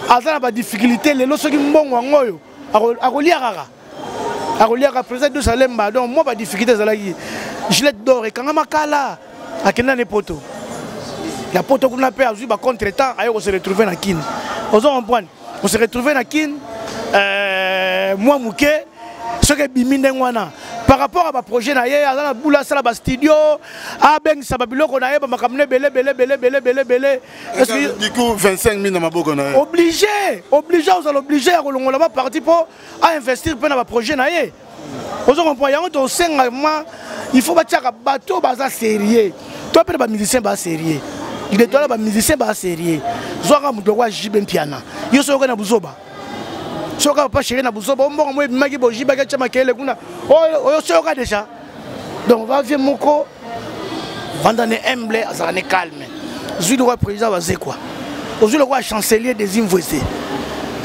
azana ba difficulté lelo soki mbongo ngoyo akoliaka président de Salemba donc moi ba difficulté zalaki gilet d'or et kanga makala akenda ne poto la poto kuna pe azu ba contretemps ayo se retrouver na kin on comprendre on se retrouver na kin moi muke soki biminde ngwana par rapport à ma projet na ye azana bula sala ba studio abeng sababiloko na ye ba makamne belé est-ce que du coup 25 000 na maboko na ye obligé à kolongola ba parti pour à investir pe na ba projet na ye ozo comprendre yango to senga il faut ba tchaka bateau baza sérieux to pe ba musicien ba sérieux il est ba musicien ba sérieux zoka muto kwa jibe mpiana yo so na buzoba soka pas chéri na buzoba mbongo mo bimaki boji ba chama kele kuna oyo soka déjà donc va vie moko vandane humble azane calme zui le roi président va quoi zui le roi chancelier des invoisés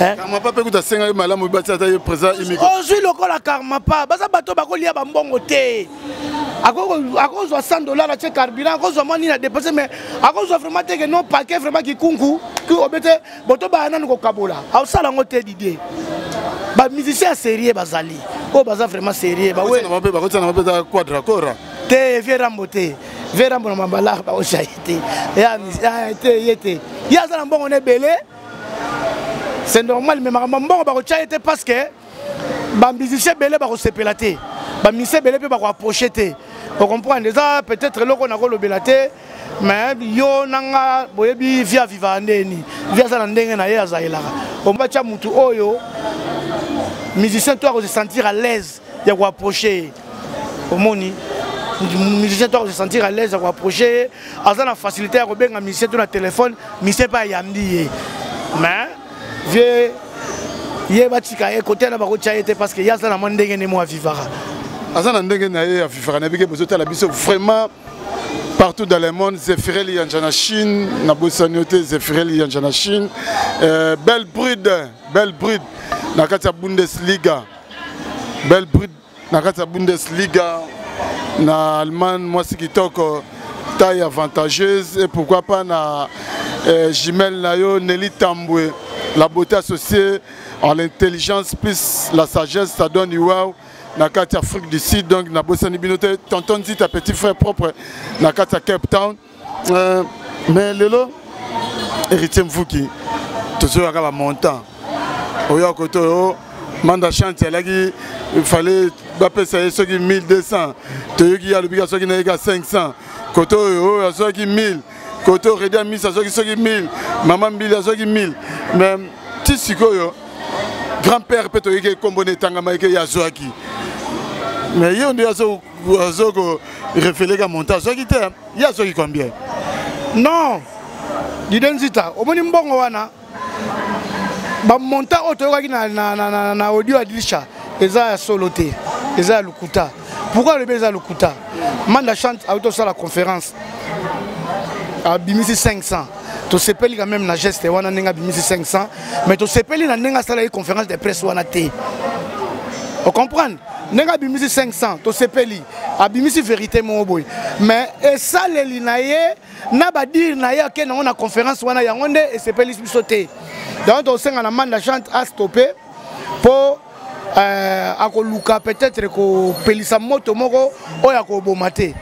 hein karma pas peut senga malamu batata le président imiko zui le roi la karma pas baza bato bakolia ba mbongo te ako zo $100 la che carburant ako zo mani na dépenser mais ako zo vraiment te que non paquet vraiment qui kunku qui obete boto ba nanu ko kabola au sala ngote d'idée ba musicien sérieux bazali o baza vraiment sérieux ba ouais na ba ko tsana ba quadra cora te verambo na mabala ba o chaité ya yete ya za na mbongo ne belé c'est normal mais mbongo ba ko chaité parce que ba musicien belé ba ko sepelaté ba musicien belé pe ba ko approcher te on comprend déjà peut-être loko na ko lobelate mais yo nanga boyebi via vivandeni via za na ndenge na ye azailaka on va cha mutu oyo musicien toi se sentir à l'aise ya ko approcher omoni musicien toi se sentir à l'aise ya ko approcher azana facilité ya ko benga musicien to na téléphone musicien pas yamdi mais vie ye batika e côté na ba ko cha été parce que ya za na ndenge ne mo avivara azana ndenge na ye afifara na bike bozo tala biso vraiment partout dans le monde Zefirel Yanjana Chine na bosanioté Zefirel Yanjana Chine belle bride na kati ya Bundesliga belle bride na kati ya Bundesliga na Allemagne moi c'est kitoko taille avantageuse et pourquoi pas na jumelle na yo Nelly Tambwe la beauté associée à l'intelligence plus la sagesse ça donne wow na kati Afrique du Sud donc na bosani binote tonton dit ta petit frère propre na kati Cape Town mais lelo héritier mvuki toujours akaba montant oyo koto manda chante lagi il fallait baper ça soki 1200 toyoki ya lubika soki na 500 koto oyo soki 1000 koto reda misa soki 1000 maman mbili soki 1000 mais tisikoyo grand-père peut toyoki kombone tangama ke ya zoaki mais il y a un référé à montage. Il y a combien? Non, il y a un bon wana. Ba monta auto na audio adlisha eza soloté eza lukuta. Pourquoi le beza lukuta? Manda chante auto sur la conférence. A bimisi 500. To sepeli quand même na geste wana nenga bimisi 500 mais to sepeli na nenga sala conférence de presse wana te. On comprend? Nenga bimisi 500 to sepeli abimisi vérité mon boy mais et ça les linaye na ba dire na ya ke na conférence wana ya ngonde et sepeli sauter donc on senga na manda chante a stopper pour akoluka peut-être ko pelisa moto moko oya ko bomate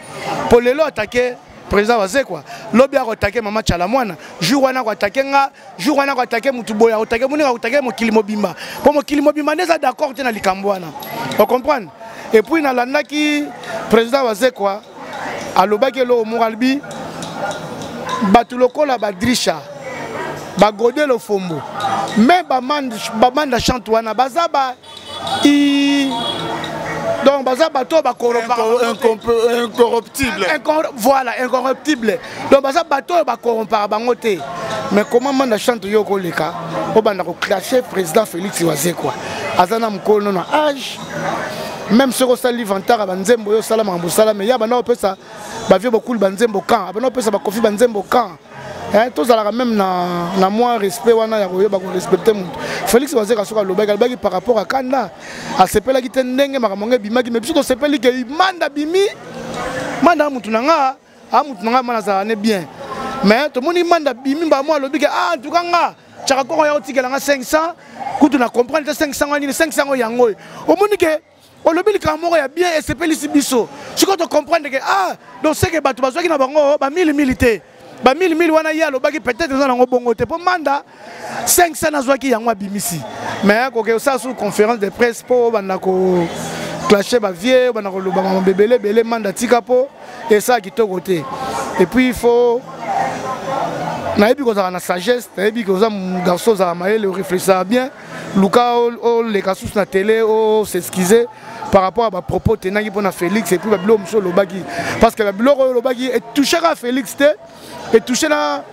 pour lelo attaquer président Wazé quoi lobi a attaqué maman Chalamwana jour wana ko attaquer nga jour wana ko attaquer mutuboya attaquer moni ko attaquer mokili mobimba pour mokili mobimba neza d'accord te na likambo wana on comprendre et puis na landaki président wazekwa alobaki lo moralbi batu lokola badrisha bagode lo fombo mais bamanda chante wana bazaba donc bazaba to ba incorruptible voilà incorruptible donc bazaba to ba corrompre bangote mais comment manda chante yo ko leka obanda ko clasher président Félix Wazekwa azana mkono na âge même ce que ça livre en tard banzembo yo sala mambo sala mais ya bana opesa ba vie beaucoup banzembo kan bana opesa ba kofi banzembo kan hein tous ala même na moins respect wana ya ko respecter mutu Félix Wazekwa soka lobaka baki par rapport à Kanda a sepela ki tendenge makamonge bimaki mais biso to sepeli ke manda bimi manda mutu nanga mana za ne bien mais to moni manda bimi ba moi lobika ah en tout cas nga chaka ko ya otikela nga 500 kutu na comprendre 500 ni 500 yango o moni ke on le dit que ya bien et c'est pas ici biso. Si quand on comprend que ah donc c'est que batu bazwa ki na bango ba 1000 milité. Ba 1000 wana ya lo baki peut-être dans ngo bongo te pour manda 500 nazwa ki yango bimisi. Mais ko ke ça sous conférence de presse pour bana ko clasher ba vieux bana ko loba bébélé belé manda tikapo et ça qui to côté. Et puis il faut naebi ko za na sagesse, naebi ko za garçon za maele réfléchir bien. Luka les casus na télé s'excuser par rapport à ma propos tenant pour Félix et puis Babilo Mso Lobagi parce que Babilo Lobagi est touché à Félix et touché na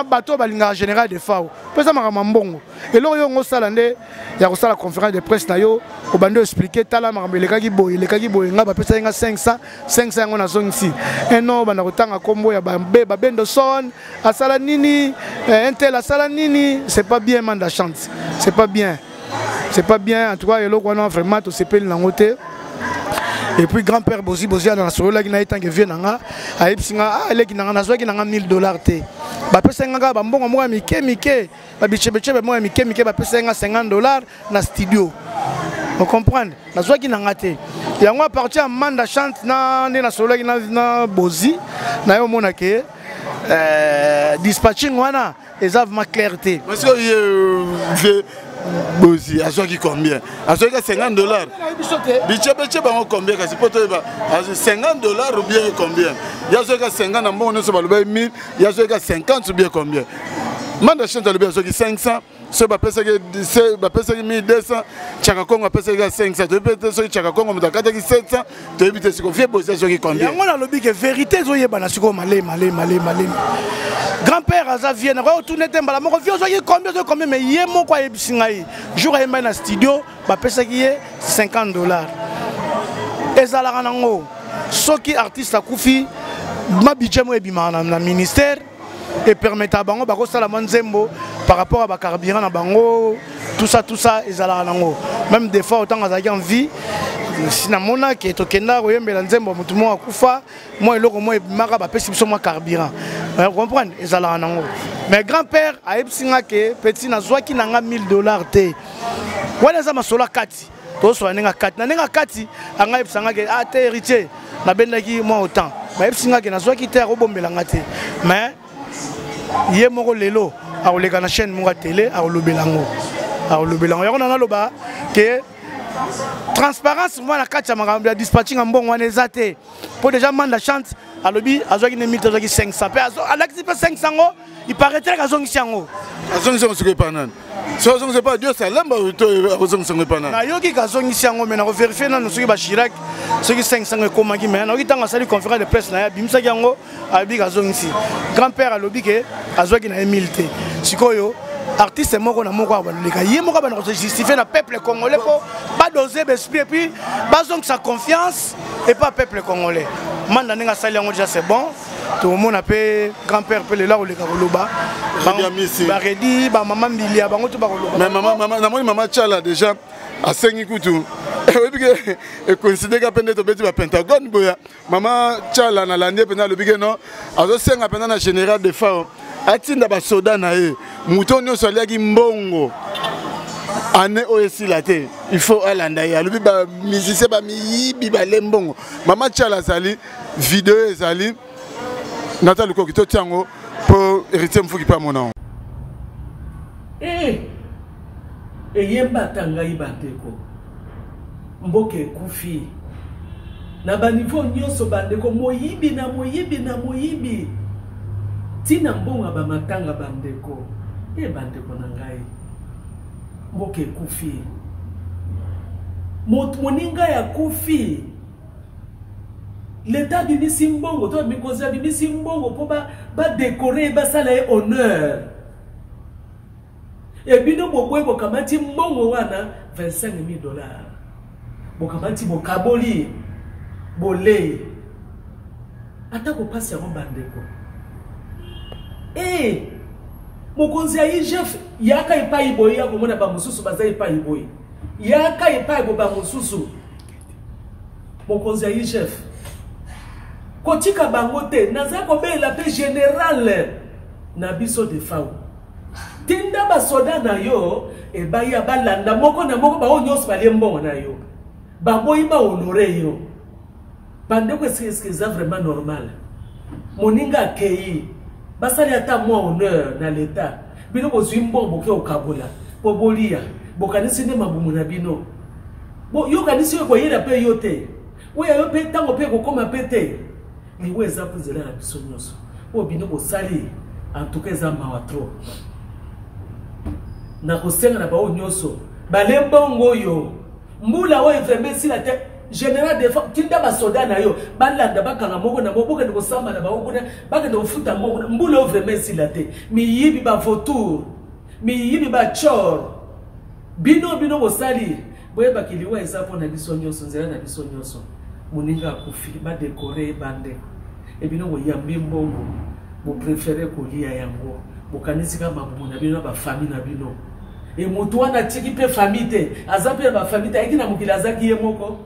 bateau balinga général de FAO pesa makamambongo et là yo ngosalande ya kosala conférence de presse na yo obando expliquer tala makambelekaki boy nga ba pesa nga 500 ngo na zone ici et non bana kotanga kombo ya babendo son asala nini intel asala nini c'est pas bien manda chante c'est pas bien en tout cas eloko wana vraiment to sepeli na ngote. Et puis grand-père Bozi dans la solo là qui n'a été que vient nanga a epsinga ah les qui nanga na zwa qui nanga $1000 te ba pesa nga ba mbongo mo mike ba bichebe mo mike ba pesa nga $50 na studio on comprendre na zwa qui nanga te yango a partir à manda chante na solo qui na Bozi na yo mona ke dispatching wana ezave ma clarté parce que Bozi, à qui combien? À ce que $50. Bichebe bango combien? Kasi poto ba $50 ou bien combien? Ya ce que 50 na mbongo so ba loba 1000, ya ce que 50 ou bien combien? Manda chante le bien ce que 500, ce ba pesa que 1200, chaka kongo pesa que 500, to pesa so chaka kongo mutakata ki 700, to ebite siko fie Bozi so qui combien? Yango na lobi que vérité zo yeba na siko malé. Grand-père Aza vient, retourner tembala, mon vieux combien mais yé mon quoi ebsingai. Jour à na studio, ba pesa qui est $50. Ezala nango. Soki artiste akufi, ma budget mo ebima na ministère et permettre à bango ba ko sala manzembo par rapport à ba carburant na bango, tout ça ezala nango. Même des fois autant azaki en vie sinamona ke tokenda koyembela nzembo mutu mo akufa moi eloko mo ebimaka ba pesi biso mo carburant. Vous comprenez? Mais grand-père a epsinga ke petit na zwaki nanga $1000 te. Wana za masola kati. To so nenga kati. Na nenga kati anga epsanga ke a te héritier na bendaki moi autant. Ma epsinga ke na zwaki te robombela ngate. Mais yé moko lelo a oleka na chaîne monga télé a olobelango. A olobelango. Yako na loba ke transparence moi na kati ya makambo ya dispatching mbongo wana ezate. Pour déjà manda chante alobi azwaki ne 1500 pe alaki pe 500 ngo il paraîtrait qu'azongi yango azongi yango ce pas nan so azongi pas Dieu ça lamba to azongi pas nan na yoki kazongi yango mais na vérifier nan soki ba Chirac soki 500 ekomaki mais na okitanga sali conférence de presse na ya bimisa yango abi kazongi grand-père alobi ke azwaki na 1000 te sikoyo artiste moko na moko abaleka yé moko ba na justifier na peuple congolais pour pas doser l'esprit et puis bazong sa confiance et pas peuple congolais. Manda nenga sali yango déjà c'est bon. Tout le monde appelle grand-père peut le là ou le koloba. Ba redi ba maman bilia bango to ba koloba. Mais maman Tchala déjà à 5 kutu. Et considère qu'à peine to beti ba Pentagone boya. Maman Tchala na landé pena le bige non. Azo senga pena na général de FAO. Atinda ba soda na e. Mouton no so liaki mbongo. Année aussi la terre, il faut aller à le musicien ba mi bi ba lembongo. Maman Tchala sali vidéo sali Nathalie Kokito Tiango pour héritier Mfouki pas mon nom. Yemba tanga ibandeko. Mboke kufi. Na banivo nyonso bandeko moyibi na moyibi na moyibi. Tina mbonga ba matanga bandeko. Bandeko na ngai. Mboke kufi. Moninga ya kufi. L'état du Nisimbongo, toi, Mikosa du Nisimbongo, pour décorer, ça a honneur. Et puis, nous, pour Kamati Mbongo, 25 000 $. Pour Kamati Bokaboli, Bolé. Attends, qu'on passe à mon bandeko. Eh, mon conseiller chef, Yaka et Paiboy, comme on a pas mon sous, Bazaï Paiboy. Yaka et Paiboy, mon sous. Mon conseiller chef. Kotika bangote, naza kobe la paix générale na biso de fao. Tinda ba soda na yo, e ba ya balanda moko na moko ba onyos ba lembo na yo. Ba boyi ba honorer yo. Bande ko est-ce que c'est vraiment normal? Moninga kei, ba sali ata moi honneur na l'état. Bino ko zwimbo boke okabola. Po bolia, bokanisi ne mabumu na bino. Bo yo kanisi ko yela pe yote. Oya yo pe tango pe ko koma pete. Ni weza kuzela na biso nyonso. O bino ko sali en tout cas za mawa trop. Na ko senga na ba o nyonso. Ba lembongo yo. Mbula o vraiment si la tête général de tinda ba soda na yo. Ba landa ba kanga moko na moko ko samba na ba o kuna ba ke do futa moko. Mbula o vraiment si la tête. Mi yibi ba vautour. Mi yibi ba chor. Bino ko sali. Boye ba kiliwa eza po na biso nyonso nzela na biso nyonso. Moninga kufi ba décorer bande et bino ko yambi mbongo bo préférer ko lia yango bo kanisi ka mabumu na bino ba famille na bino et moto wana tiki pe famille te azape ba famille te ekina mukila zaki yemoko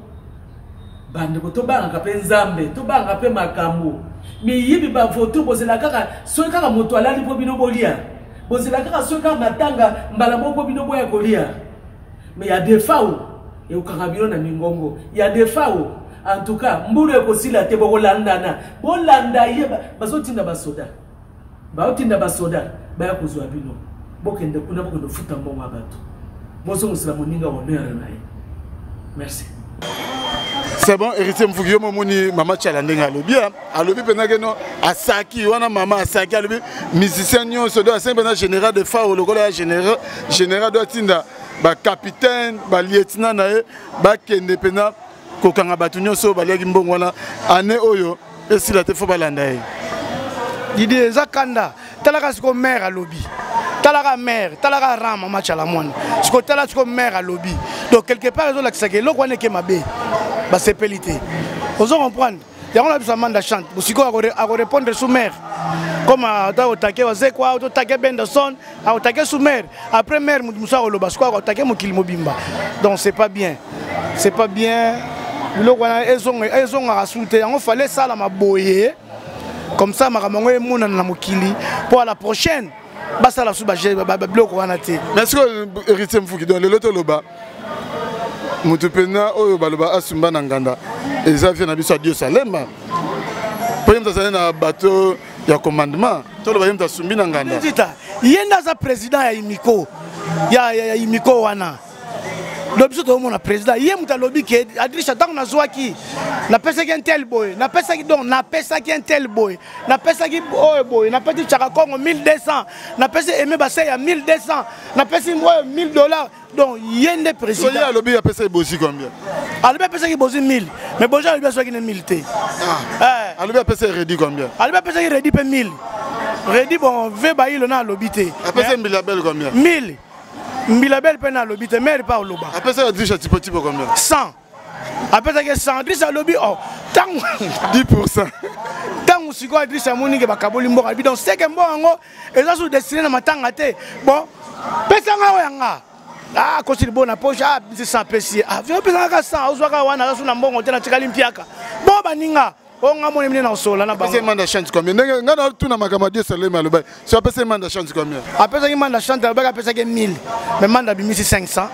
bande ko to banga pe nzambe to banga pe makambo mi yibi ba voto bozela kaka so kaka moto alali po bino bolia bozela kaka so kaka matanga mbala moko bino boya kolia mais ya defao e ukakabiro na mingongo ya defao. En tout cas, mbulu ekosila te bolandana. Bolanda yeba bazotinda basoda. Baotinda basoda, baya kozwa bino. Bokende kuna bokende futa mbongo abato. Bozo musila moninga honneur nae. Merci. C'est bon, héritier Mfouki momoni mama chalandenga alobi. Alobi penageno asaki wana mama asaki alobi musicien nyonso do asempena général de Fao lokola général do tinda ba capitaine, ba lieutenant nae, ba kende pena kokanga batunyo so balaki mbongo wana ane oyo esila te fo balanda e Didi zakanda talaka siko mère à lobby talaka mère talaka rama match à la moine siko talaka siko mère à lobby donc quelque part ils ont l'accès lo kwane ke mabe ba sepelité vous comprendre il y a on a besoin de chante siko à répondre sous mère comme à otaké wa zekwa otaké Benderson à otaké sous mère après mère musa oloba siko otaké mokili mobimba donc c'est pas bien Ils ont rajouté, il fallait ça la maboye comme ça maramango et mon na mokili pour la prochaine basa la soubaje bloc wana te. Merci héritier Mfouki dans le loto loba mutupena oyo baloba asumba na nganda ezafia na biso Dieu Salema pour yemta sana na bateau ya commandement to loba yemta sumbi na nganda yenda za président ya Imiko ya Imiko wana l'objet de mon président hier muta lobby que Adrissa tant na zwaki na pesa ki un tel boy na pesa ki donc na pesa ki un tel boy na pesa ki boy na pesa chaka Congo 1200 na pesa aimé basé à 1200 na pesa moi $1000 donc yende président so ya lobby ya pesa bosi combien albe pesa ki bosi 1000 mais bonjour albe so ki 1000 té albe pesa ready combien albe pesa ki ready pe 1000 ready bon ve ba il na lobby té pesa Mbilabel combien 1000 Mbilabel peine à l'obité, mère pas au loba. Après ça, Adrissa tipo combien 100. Après ça, 100. Adrissa lobby, oh, tant 10%. Tant aussi quoi, Adrissa moni que bakaboli mboka. Donc c'est que bon, et ça sous destiné na matanga te. Bon, pesa nga wanga. Ah, quand il bon na poche, ah, c'est 100 pesi. Ah, viens pesa nga 100, ozwaka wana sous na mbongo te na tikali mpiaka. Bon baninga. On a mon na sola na bango. Pesa chance combien nga na tuna makama Dieu Salema aloba. So pesa manda chance combien après ça manda chance aloba pesa ke 1000. Mais manda bimisi 500.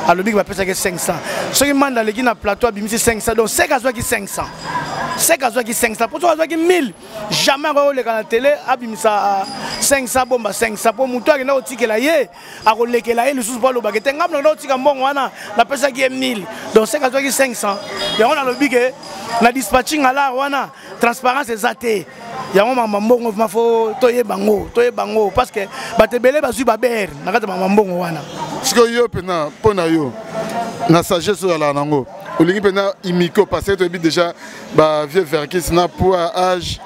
alobi bapesaki 500 soki manda aleki na plateau abimisi 500 donc sek azwaki 500 sek azwaki 500 po soki azwaki 1000 jamais akoleka na télé abimisa 500 bomba 500 po moto akenda kotikela ye akolekela ye lisusu po alobaka te ngambo nakenda kotika mbongo wana napesaki ye 1000 donc sek azwaki 500 yango nalobi ke na dispatching alar wana transparence eza te yango mamambongo mafo toyebango parce que bato ebele bazwi babere na kati ya mamambongo wana sikoyo yo mpena mpo na yo na sagesse oyo alaka nango olingi mpena imiko parce que toyebi déjà bavieux verkis na poids âge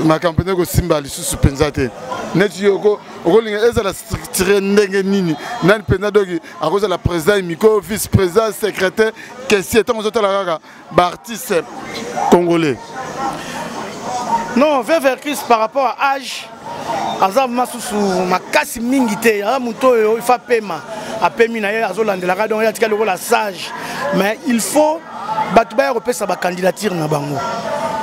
makambo mpena kosimba lisusu mpenza te neti yo okolinga ezala structuré ndenge nini nani mpena doki akozala président imiko vice président secrétaire caissier ntango ozotala kaka baartiste congolais. Non, Verkis par rapport à âge, Azam Masusu, Makasi Mingite, Amuto, il faut paiement. A paiement, Azolandela, donc il y a la sage. Mais il faut Batouba repérer sa candidature na bango.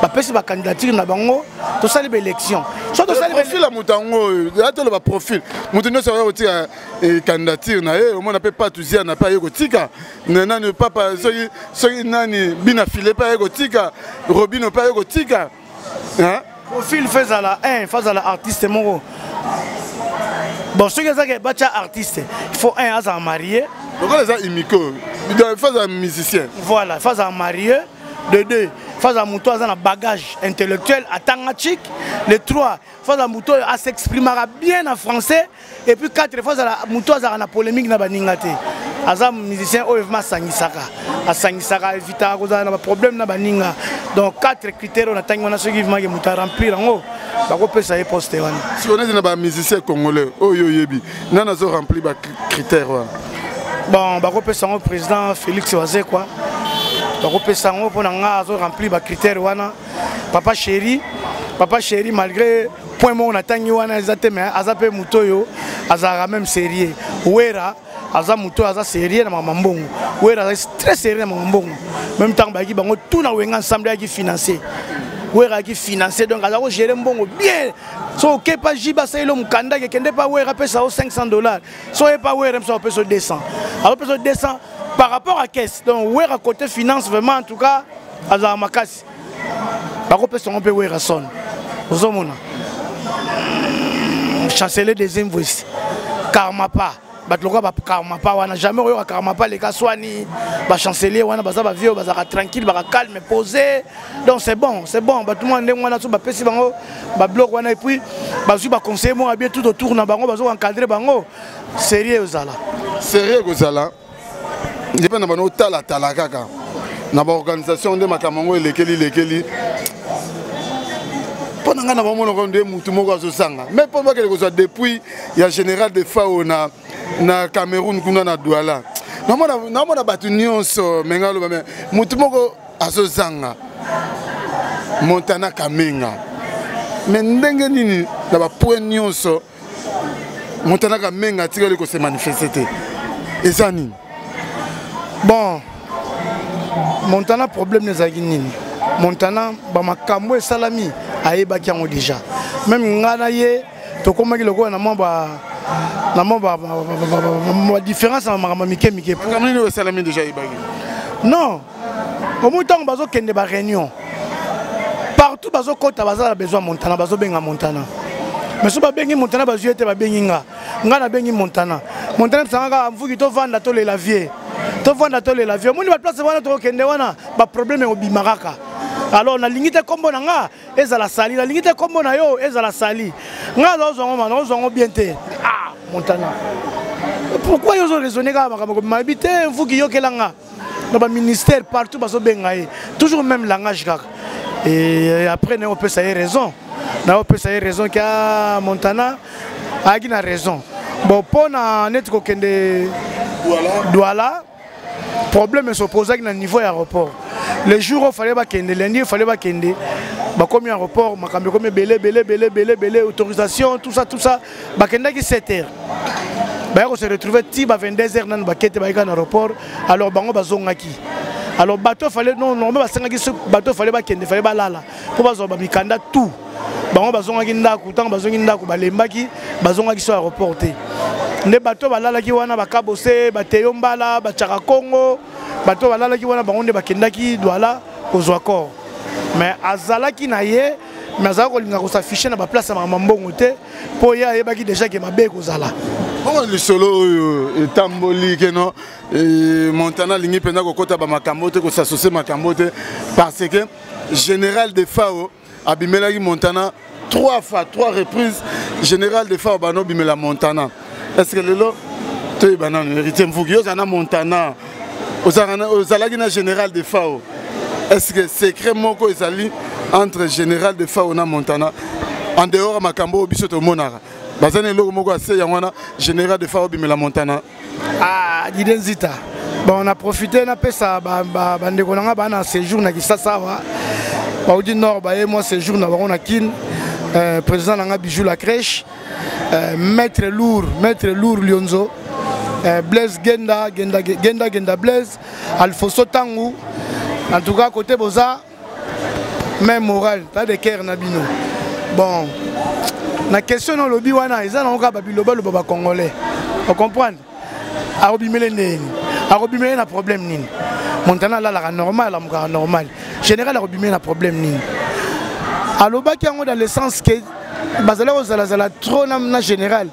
Bapesi ba candidature na bango, to sali ba élection. So to sali profil la mutango, ato le profil. Mutango ça va otika candidature na ye, au moins na peut pas tusia na pas yotika. Nana ne pas soki nani bina filé pas yotika, Robino pas yotika. Hein? Profil fait à la 1, face à l'artiste moro. Bon, ceux qui sont artistes, il faut un à marié. Donc les gens imiko, face à musicien. Voilà, face à marié. De 2, face à Mouto à un bagage intellectuel à Tangachik. Le 3, face à Mouto à s'exprimera bien en français. Et puis 4, face à Mouto à la polémique na baningate. Azam musicien ovement sangisaka. A sangisaka éviter cause na problème na baninga. Donc 4 critères on attend on a ceux qui vont Mouto remplir en haut. Ba ko pesa e poste wana. Si on est na ba musicien congolais, oyo yebi. Nana zo remplir ba critères wana. Bon, ba ko pesa au président Félix Oazé quoi. Donc on peut remplir les critères papa chéri malgré point on attend wana mais azape mutoyo azara même sérieux wera aza muto aza sérieux na mamambongo wera très sérieux na mamambongo même temps ba ki bango tout na wenga ensemble qui financer wera qui financer donc aza ko gérer mbongo bien so ke pas jiba ça ilo mukanda ke kende pas wera pesa $500 so e pas wera ça pesa 200 alors pesa 200 par rapport à caisse, donc oui à côté finance vraiment en tout cas à la makasi. Par contre on peut oui à son. Vous avez chancelier des invoices. Karma pas. Batloka ba karma pas. On n'a jamais eu à karma pas les cas soignés. Ba chancelier on a basa ba vieux basa tranquille ba calme posé. Donc c'est bon. Ba tout le monde on a tout ba pesi bango ba bloc on a et puis ba su ba conseiller moi bien tout autour na bango ba zo encadrer bango. Sérieux ozala. Sérieux ozala. Je pense que nous avons une organisation de Makamango et Lekeli. Pendant que nous avons des gens mais pour moi, depuis il y a général de FAO na Cameroun, na Douala. Nous avons battu Nyonso, Mengalo, Moutumoko Azozanga, Montana Kamenga. Mais nous avons point Nyonso, Montana Kamenga, qui se manifester. Et ça, bon, Montana problème n'est pas Montana, Bamakambo et Salami, aïe bakiango déjà. Même Nganaye, to comme il le na différence entre Mike. Kamino et Salami déjà ibagi. Non, au moins tant bazo kende ba réunion. Partout bazo kota baza besoin Montana, bazo benga Montana. Mais si ba bengi Montana bazo yete ba benginga. Ngana bengi Montana. Montana sanga mvuki to vanda to le lavier. To vanda to le lavier. Moni ba place wana to kende wana ba problème au bimaraka. Alors na lingite kombo na nga ezala sali na lingite kombo na yo ezala sali. Nga zo zongo bien te. Ah, Montana. Pourquoi ils ont raisonné comme m'habiter mvuki yo kelanga. Dans le ministère partout bazo bengaye. Toujours même langage kaka. Et après on peut ça raison. On peut ça raison que Montana a raison. Bon pour na net ko kende Douala problème se pose à niveau aéroport. Les jours où il fallait kende lundi il fallait kende ba comme aéroport makambe comme belé autorisation tout ça ba kenda qui 7h. Ba ko se retrouver ti ba 22h nan ba kete ba na aéroport alors bango bazongaki. Alors bateau fallait non ba sangaki bateau fallait kende fallait lala pour bazo ba mikanda tout. Bango bazongaki ndaku tant bazongi ndaku ba lembaki bazongaki sur aéroport. nde bato balalaki wana bakabose bateyo mbala bachaka Congo bato balalaki wana bango nde bakendaki Douala kozwa corps mais azalaki na ye mais azalaki kolinga kosafishe na baplace ya mambongo te mpo ye ayebaki déjà ke mabe kozala bongo lisolo oyo etamboli keno Montana lingi mpenza kokota bamakambo te kosasosie makambo te parce que général de Fao abimelaki Montana 3 fois 3 reprises général de Fao bano bimela Montana est-ce que lelo to banano héritier mvuki yo zana Montana ozalaki na général de Fao est-ce que secret moko ezali entre général de Fao na Montana en dehors makambo biso to monara bazane loko moko ase yangwana général de Fao bimela Montana ah Didenzita bon on a profité na pesa bandeko nanga bana séjour na Kisasa wa Baudi Nord ba moi séjour na bango na kin président nanga Bijou la crèche maître lourd Lyonzo Blaise Genda Blaise Alfonso Tangu en tout cas côté Boza même moral pas de cœur na bino bon la question no lobi wana eza na ka babiloba lo baba congolais on comprendre arobimele neni arobimele na problème nini Montana la normal la normal général arobimele na problème nini aloba ki yango dans le sens que bazala ozala trop na général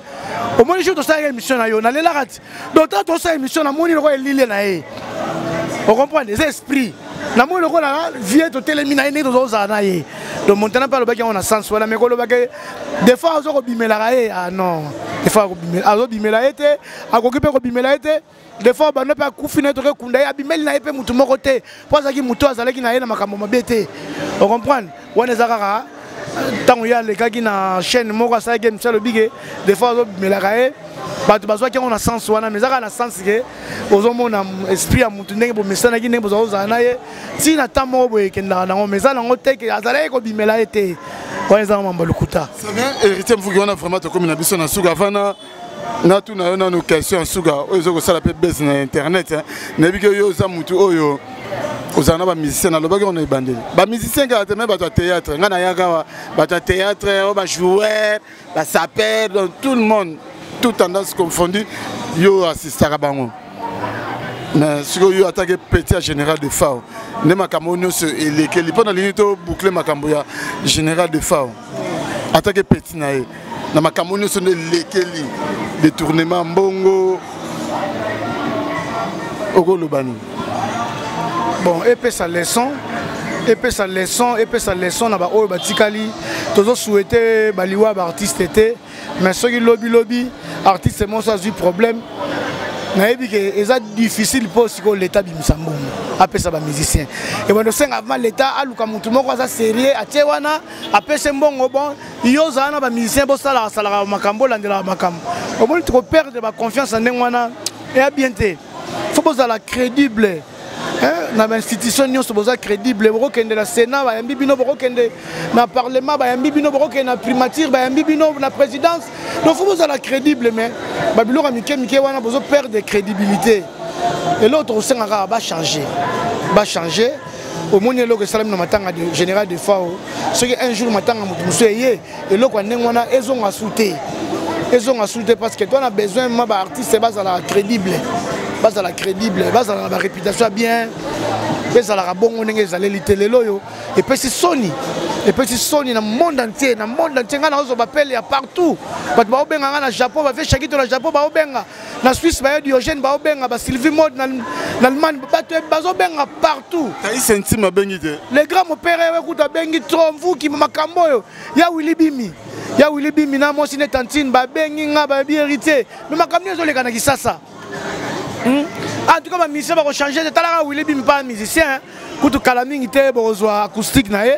au moins jour to sa émission na yo na lela rat d'autant to sa émission na moni lo elile na ye on comprend des esprits na moni lo na vie to telemina ene to za na ye donc Montana pas aloba ki on a sens wala mais ko loba ke des fois ozo ko bimela ye ah non des fois ko bimela azo bimela ete akokipe ko bimela ete des fois bano pa kufina to ke kunda ya bimeli na epe mutu moko te poza ki mutu azalaki na ye na makambo mabete on comprend wana zakaka tant ya le kaki na chaîne moko asalaki msalo bige des fois ozo bimela ye bato bazwa ki on a sens wana mais zaka na sens ke ozo mona esprit ya mutu ndenge bo mesana ki ndenge bozo za na ye ti na tamo bo ekenda na ngo mesana ngo te ke azalaki ko bimela ete wana za mamba lukuta c'est bien héritier mvuki wana vraiment to comme na biso na suka vana na tu na nos questions suka ozo ko sala pe base na internet na bike yo za mutu oyo ozana ba musicien na lobaki on est bandeli ba musicien ka te même ba théâtre ngana yaka ba théâtre ba joueur ba sapeur donc tout le monde toute tendance confondue yo assistera bango mais ce que yo attaqué petit général de Fao ne makambo nyonso elekeli pendant l'inito boucler makambo ya général de Fao attaqué petit na ye na makambo nyonso ne lekeli détournement mbongo ogolobani bon et sa leçon na ba oyo batikali tozo souhaiter baliwa ba artiste était mais ceux qui lobby artiste mon ça du problème na ebi que eza difficile pour siko l'état bimsambo apesa ba musicien et bon senga avant l'état aluka mutu moko za sérieux atie wana apesa mbongo bon yo za na ba musicien bo sala makambo landela makambo au moins tu perdre ba confiance en ngwana et bien te faut poser la crédible na institution nyonso boza crédible bokende la Sénat ba yambi bino bokende na parlement ba yambi bino bokende na primature ba yambi bino na présidence donc faut boza la crédible mais babilora mike wana bozo perdre de crédibilité et l'autre au sengaka ba changer au moins le salam na matanga de général de Fao ce qui un jour matanga mutu yé et l'autre wana ezonga souté parce que toi on a besoin ma ba artiste base la crédible base à la réputation bien base à la bongo ndenge ezaleli lelo yo et puis c'est Sony na monde entier ngana ozo bapele ya partout bato ba obenga na Japon ba fait chakito na Japon ba obenga na Suisse ba Diogène ba obenga ba Sylvie Mode na Allemagne bato bazo benga partout kai sentiment bengi te les grands opérations écoute bengi trop mvuki makambo yo ya Willy Bimi na mosi ne tantine ba bengi nga ba bi héritier mais makambo zo leka na Kisasa. En tout cas, ma mission va changer. Je t'ai Willy Bim pas musicien. Quand tu calamingi te besoin acoustique na ye.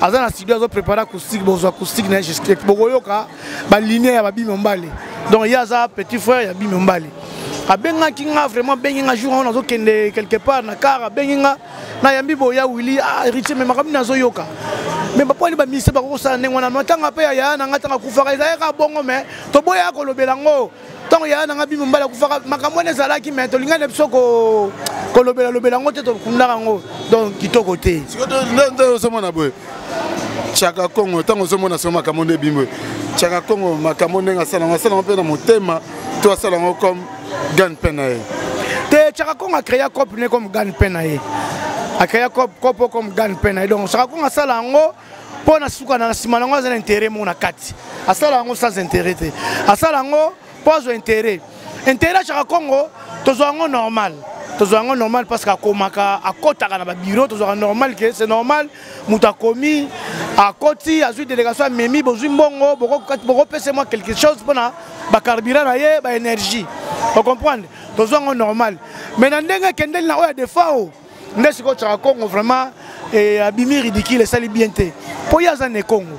Azana studio zo préparer acoustique besoin acoustique na jusqu'à bogoyoka ba linéaire ba Bim Mbali. Donc il y a ça petit frère ya Bim Mbali. A benga kinga vraiment benga jour on zo kende quelque part na car benga na yambi boya Willy héritier mais makambi na zo yoka. Mais pas les ba mission ba ko sa ndengwana matanga pe ya na ngata kufa ka ka bongo mais to boya ko lobelango. Tant il y a un abi mbala kufaka makambo nezala ki mais to linga ne biso ko lobela ngote to kunda ngo donc kitoko te ndo so mona boy chaka Congo tango so mona so makambo ne bimwe chaka Congo makambo nenga sala pe na motema toi ça comme Gan Penae. Chakakon a créé un cop comme Gan Penae. A créé un cop comme Gan Penae. Donc Chakakon a ça là pour na souka na simanango za intérêt mon akati. A ça là sans intérêt. A ça là pas intérêt. Intérêt Chakakon to normal. Toujours normal parce qu'à komaka à kota na bureau toujours normal que c'est normal muta komi à koti à une délégation memi bozui mbongo boko pese moi quelque chose pour na ba carburant na ye ba énergie vous comprenez toujours normal mais na ndenga kendel na oya de fao ndesi ko tsaka Congo vraiment et abimi ridicule sali bien té po ya za ne Congo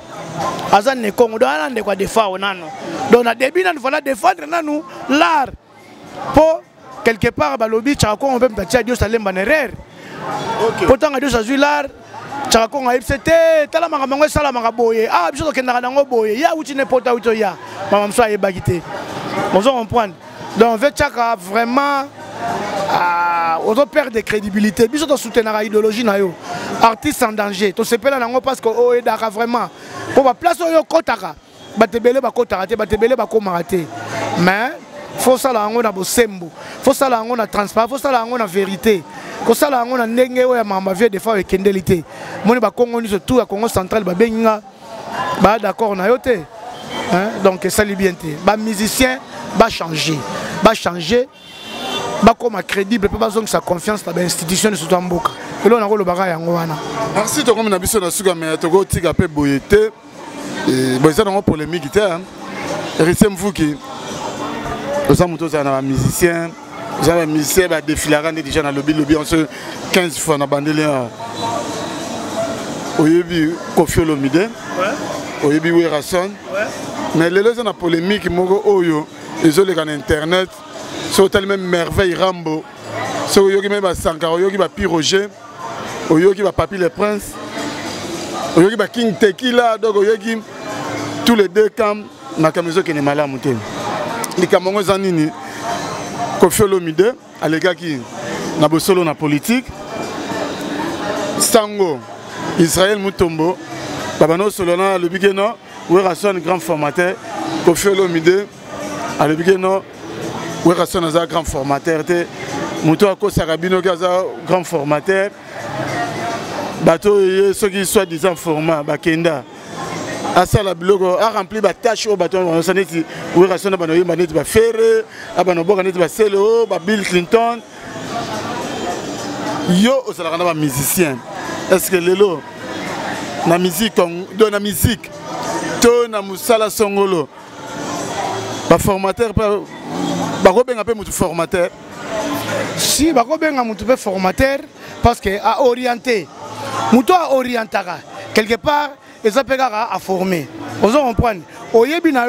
azan ne Congo do ana ndekwa de fao nano donc na début na voilà défendre nanu l'art po quelque part balobi Chakakon on peut me Dieu salem banerer pourtant Dieu sa l'art Chakakon a c'était tala mango sala mangaboye ah biso kendaka nango boye ya uti ne pota uto ya mama mso ayeba kité on comprendre donc veut Chaka vraiment on perd de crédibilité biso to soutenir idéologie na yo artiste en danger to sepela nango parce que o edaka vraiment pour ba place yo kotaka batebele ba kotaka te batebele ba komaka te mais faut ça là on a bosembo faut ça là on a transparence faut ça là on a vérité faut ça là on a ndenge oya mama vie de fois kendelité moni ba Congo ni surtout à Congo central ba benga ba d'accord na yo te hein donc ça li bien te ba musicien ba changer ba comme crédible pas besoin que sa confiance dans l'institution de surtout mboka et là on a le baga yango wana merci to comme na biso na suka mais to go tika pe boyete et bon ça dans polémique te hein Héritier Mvuki les amoutous sont des musiciens, les musiciens défilent déjà dans le lobby, on se 15 fois dans la bande. Oyebi Koffi Olomide, Oyebi Werason, mais les gens ont la polémique, ils ont les internet, sont tellement merveilles Rambo, sont même Sankara, Oyebi Piroger, Oyebi Papi le Prince, Oyebi King Tequila, donc Oyebi tous les deux camps, ma camisole qui est malade. Les Camerounais zanini Koffi Olomide à les gars qui na bosolo na politique Sango Israël Mutombo babano solona le bigeno Werason grand formateur Koffi Olomide à le bigeno Werason un grand formateur te Muto ako Sarabino gaza grand formateur bateau ceux qui soit disant format bakenda à ça la blogo a rempli ba tâche au bâton on s'en est oui raison na banoyi maneti ba faire abano boka neti ba selo ba Bill Clinton yo osala na ba musicien est-ce que lelo na musique dans la musique to na musala songolo ba formateur ba robenga pe mutu formateur si ba robenga mutu pe formateur parce que a orienté mutu a orientaka quelque part et ça peut à former. On se comprend. Oyebi na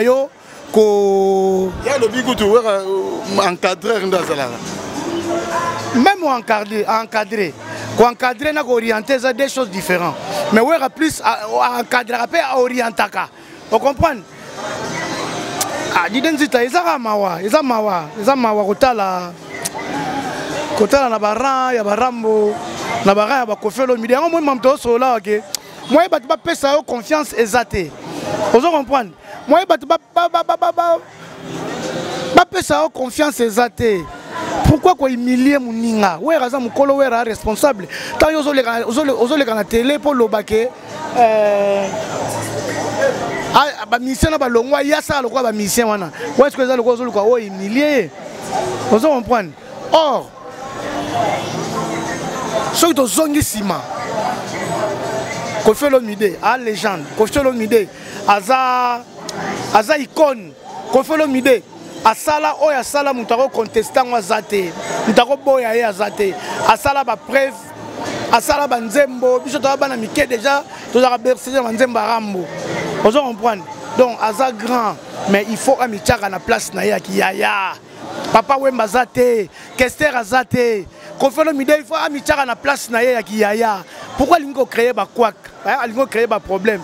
yo ko ya le bigu tu encadrer ndazala. Même encadrer. Ko encadrer na orienter ça des choses différentes. Mais ouais plus encadrer après orientaka. On comprend. Ah didenzita ezaka mawa kotala na baran ya barambo na baran ya ba Koffi Olomide. Ngo moi mamto so là OK. Moi, je ne peux pas confiance exatée. Vous comprenez? Moi, je ne peux pas confiance exatée. Pourquoi quoi humilier mon ninga? Ouais, raison mon colo est responsable. Tant que vous avez la télé pour le baquet, ah, mission na balongwa ya ça le quoi ba mission wana. Où est-ce que ça le quoi humilier? Vous comprenez? Or, ceux qui sont zongissima. Koffi Olomide, à légende. Koffi Olomide, aza icône. Koffi Olomide, asala oya sala mutako contestant azate. Mutako boya ye azate. Asala ba preuve, asala ba nzembo. Biso to ba na mike déjà, to za bercer ba nzembo rambo. Vous comprenez? Donc aza grand, mais il faut amichaka na place na ya ki yaya. Papa Wemba zate, Kester azate. Koffi Olomide, il faut amichaka na place na ya ki yaya. Pourquoi l'ingo créer ba quoi? L'ingo créer ba problème.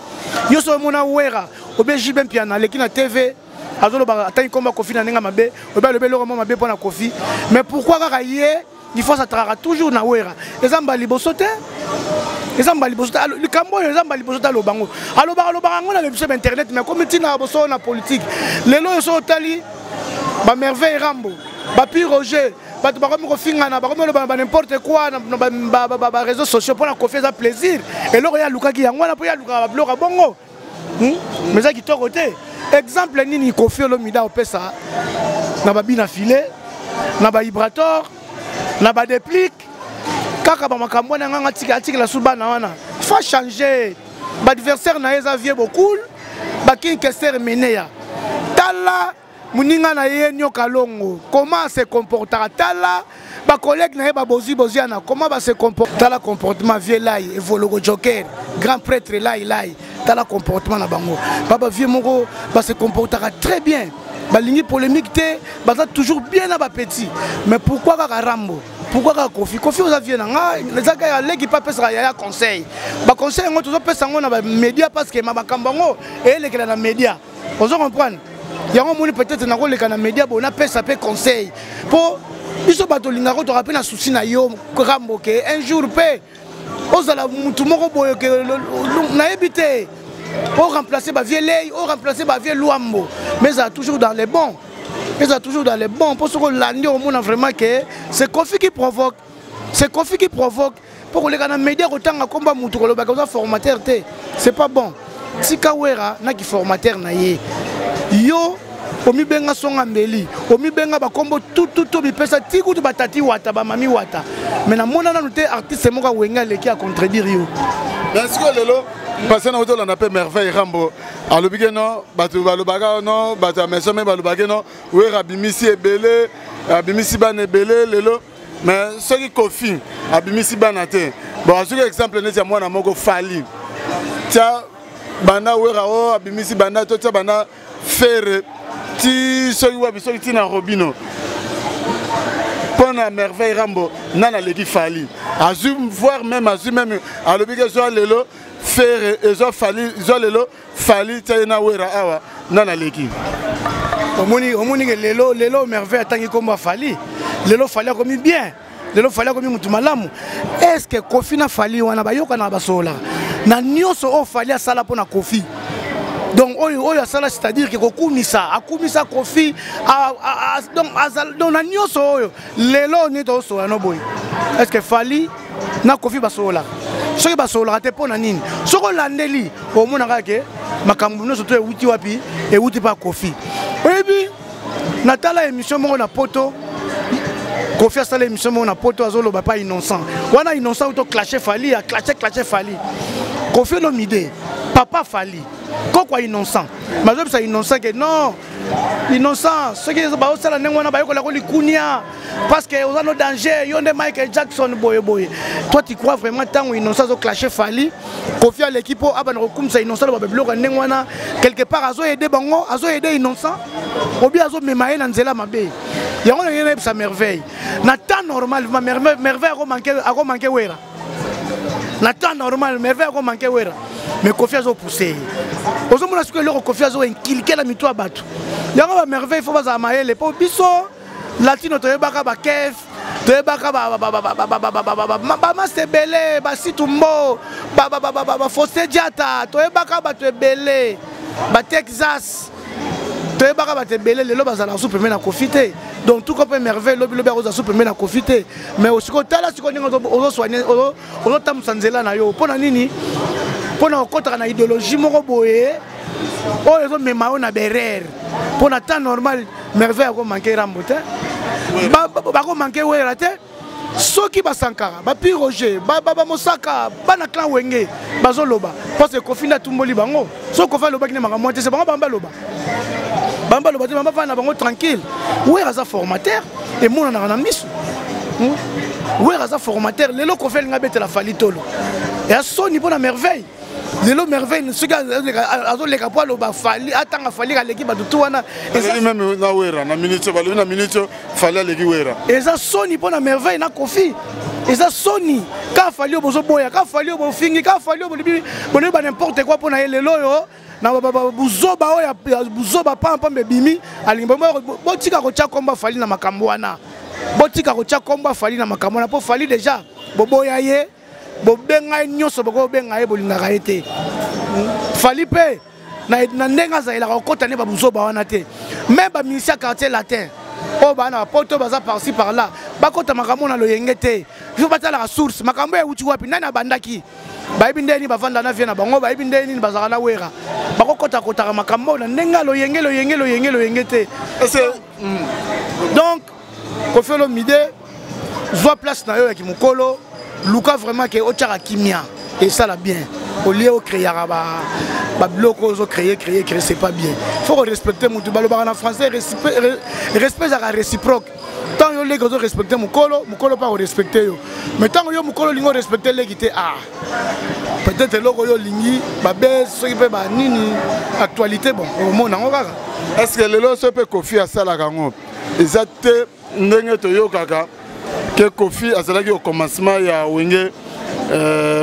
Yo so mona wera, obeji ben piana leki na TV. Azolo ba tant comme Koffi na nenga mabe, oba le belo mabe pour na Koffi. Mais pourquoi kaka yé, il faut ça trara toujours na wera. Ezamba libosote. Ezamba libosote. Le Cambo ezamba libosote lo bango. Alo ba ngo na le sur internet mais comme tina boso na politique. Lelo so tali ba merveille rambo ba pi Roger bato bakomi kofingana bakomi ba n'importe quoi na réseaux sociaux pour la confiance à plaisir et loko ya lukaki yango na po ya luka ba bloka bongo mais ça qui to côté exemple nini Koffi Olomide opesa na ba bina filé na ba vibrator na ba déplique kaka ba makambo na nganga tika la subana wana faut changer ba adversaire na eza vie beaucoup ba kin kester meneya tala muninga na ye nyoka longo comment se comportera tala ba collègue na ye ba bozi ana comment ba se comporter tala comportement vie lai evologo joker grand prêtre lai tala comportement na bango baba vie moko ba se comportera très bien ba lingi polémique te ba ça toujours bien na ba petit mais pourquoi ka Rambo pourquoi ka Koffi oza vie na nga les aka ya leki pa pesa ya conseil ba conseil ngo tozo pesa ngo na ba média parce que ma bakambango et lekela na média on se comprendre yango moni peut-être na ko leka na média bona pesa pe conseil pour biso bato linga ko to rappeler na souci na yo Rambo ke un jour pe ozala mutu moko boyo ke na ebité pour remplacer ba vieille ou remplacer ba vieille Luambo mais ça toujours dans les bons pour ce que l'année au monde vraiment que c'est Koffi qui provoque pour les gars dans médias autant à combat mutu ko ba comme formateur c'est pas bon si kawera na ki formateur na ye yo omi benga songa mbeli omi benga ba kombo tout bi pesa tiku to batati wata ba mami wata mais na mona na noté artiste moka wenga leki a contredire yo est-ce que lelo parce que on appelle merveille Rambo alobike non bato balobaka non bato mesome balobaka non we rabimisi ebele abimisi ban ebele lelo mais ce qui Koffi abimisi banate bon à ce exemple ne tia mwana moko fali tia bana we rao abimisi bana to tia bana faire ti so wa biso ti na robino pona merveille Rambo nana leki fali azum voir même alobike zo lelo faire ezo fali tena wera awa nana leki omoni ke lelo merveille tangi komba fali lelo fali komi bien lelo fali komi mutu malamu est-ce que Koffi na fali wana bayoka na basola na nyoso o fali asala pona Koffi donc oyo asala c'est-à-dire que akumisa Koffi donc na nyoso oyo lelo ni to so no boy est-ce que fali na Koffi basola soki basola te pona nini soko landeli omona kake makambo nyonso to ewuti wapi ewuti pa Koffi oyebi natala émission moko na poto Koffi asala émission moko na poto azoloba pa innocent wana innocent to clasher fali a clasher fali Koffi Olomide papa fali kokwa innocent mazobi sa innocent que non innocent ce qui ba osala nengwana ba yokola ko likunia parce que on a no danger yonde Michael Jackson boy toi tu crois vraiment tant innocent zo clasher fali Koffi à l'équipe abana ko kumsa innocent ba bloka nengwana quelque part azo aider bango azo aider innocent obi azo memaye na nzela mabe yango ngene sa merveille na temps normal ma merveille a manquer wera na temps normal merveille a manquer wera mais Koffi azo pousser ozo mona siko loko Koffi azo enkilike la mito abatu yango ba merveille faut baza maele po biso latino to yebaka ba kef to yebaka ba masebele ba situmbo ba Fossé Diata to yebaka ba to ebele ba Texas to yebaka ba te belé lelo bazala soupe na Koffi te donc tout comme merveille lobi oza soupe na Koffi te mais osiko tala siko ningo ozo soigner ozo tamsanzela na yo pona nini pona okota na idéologie moko boye oyo zo memao na berere pona temps normal merveille ko manquer Rambo te ba ko manquer wera te soki basankara ba pi Roger ba Mosaka bana clan wenge bazoloba parce que Koffi na tumboli bango so Koffi loba kine manga moite c'est bango bamba loba te bamba fana bango tranquille wera za formateur et mona na misu wera za formateur lelo Koffi nga betela fali tolo et à son niveau na merveille lelo merveille ce gars azo leka po lo ba fali atanga fali ka leki batutu wana et même na wera na minute fali leki wera eza soni po na merveille na Koffi eza soni ka fali obozo boya ka fali obo fingi ka fali obo libi bono ba n'importe quoi po na lelo yo na buzoba oya buzoba pampa bimi alimbo botika ko tia komba fali na makambo wana botika ko tia komba fali na makambo na po fali déjà boboya ye bobenga nyonso boko benga ye bolingaka ete fali pe na ndenga zailaka okota ne ba buzoba wana te même ba ministère quartier latin o bana poto baza par-ci par-là bakota makambo na loyenge te il faut batala la source makambo ya uti wapi nani abandaki bayibi ndeni bavanda na vie na bango bayibi ndeni bazaka na wera bakokota kotaka makambo na ndenga loyenge te donc Koffi Olomide voit place na yo ya kimukolo luka vraiment que otiaka kimia et ça la bien au lieu de créer ba bloco créer c'est pas bien il faut respecter mon baloba en français respect ça réciproque tant yo les gars respecter mukolo pas respecter yo mais tant yo mukolo lingo respecter les guité ah peut-être logo yo lingi ba be so qui peut ba nini actualité bon au monde en kaka est-ce que le lo se peut Koffi à ça la gango exact ndenge to yo kaka que Koffi à ça au commencement ya wenge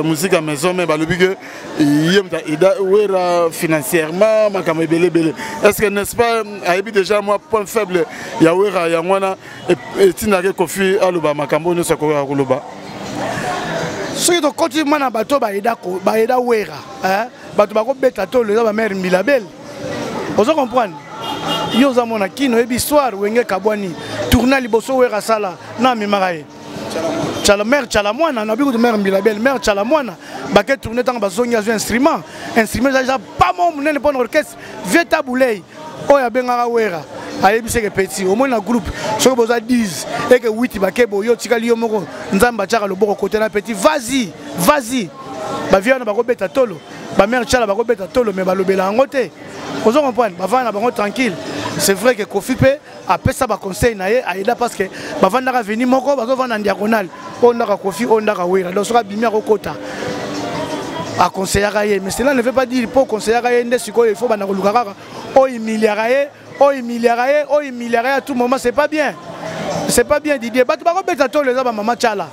musique à maison mais balobi que il financièrement makama belé est-ce que n'est-ce pas aibi déjà moi point faible ya wera ya ngwana et tinake Koffi aloba makambo no sakoka koloba soki to continue na bato ba eda wera hein bato ba ko beta to le ba mère Milabel vous comprenez yo za mona kino ebi soir wenge kabwani tourner liboso wera sala na mimaraye Chalamère Chalamwana na biku de mère Milabel mère Chalamwana baké tourner tant bazongi azo instrument déjà pas mon munene pour orchestre vieux taboulay oya bengara wera ayebi que petit au moins na groupe soki boza 10 et que 8 baké boyo tikali yo moko nzamba tchaka loboko côté na petit vas-y ba viana bako beta tolo ba mère Chala bako beta tolo mais balobela ngote vous comprenez ba vana bango tranquille c'est vrai que Koffi après ça ba conseil na ye aida parce que ba vanda ka venir moko bazo vanda en diagonale on ndaka Koffi on ndaka wera donc soka bimia ko kota a conseiller ka ye mais cela ne veut pas dire pour conseiller ka ye ndé siko il faut bana ko luka kaka o humilier à tout moment c'est pas bien Didier ba ko beta tolo za ba mama Chala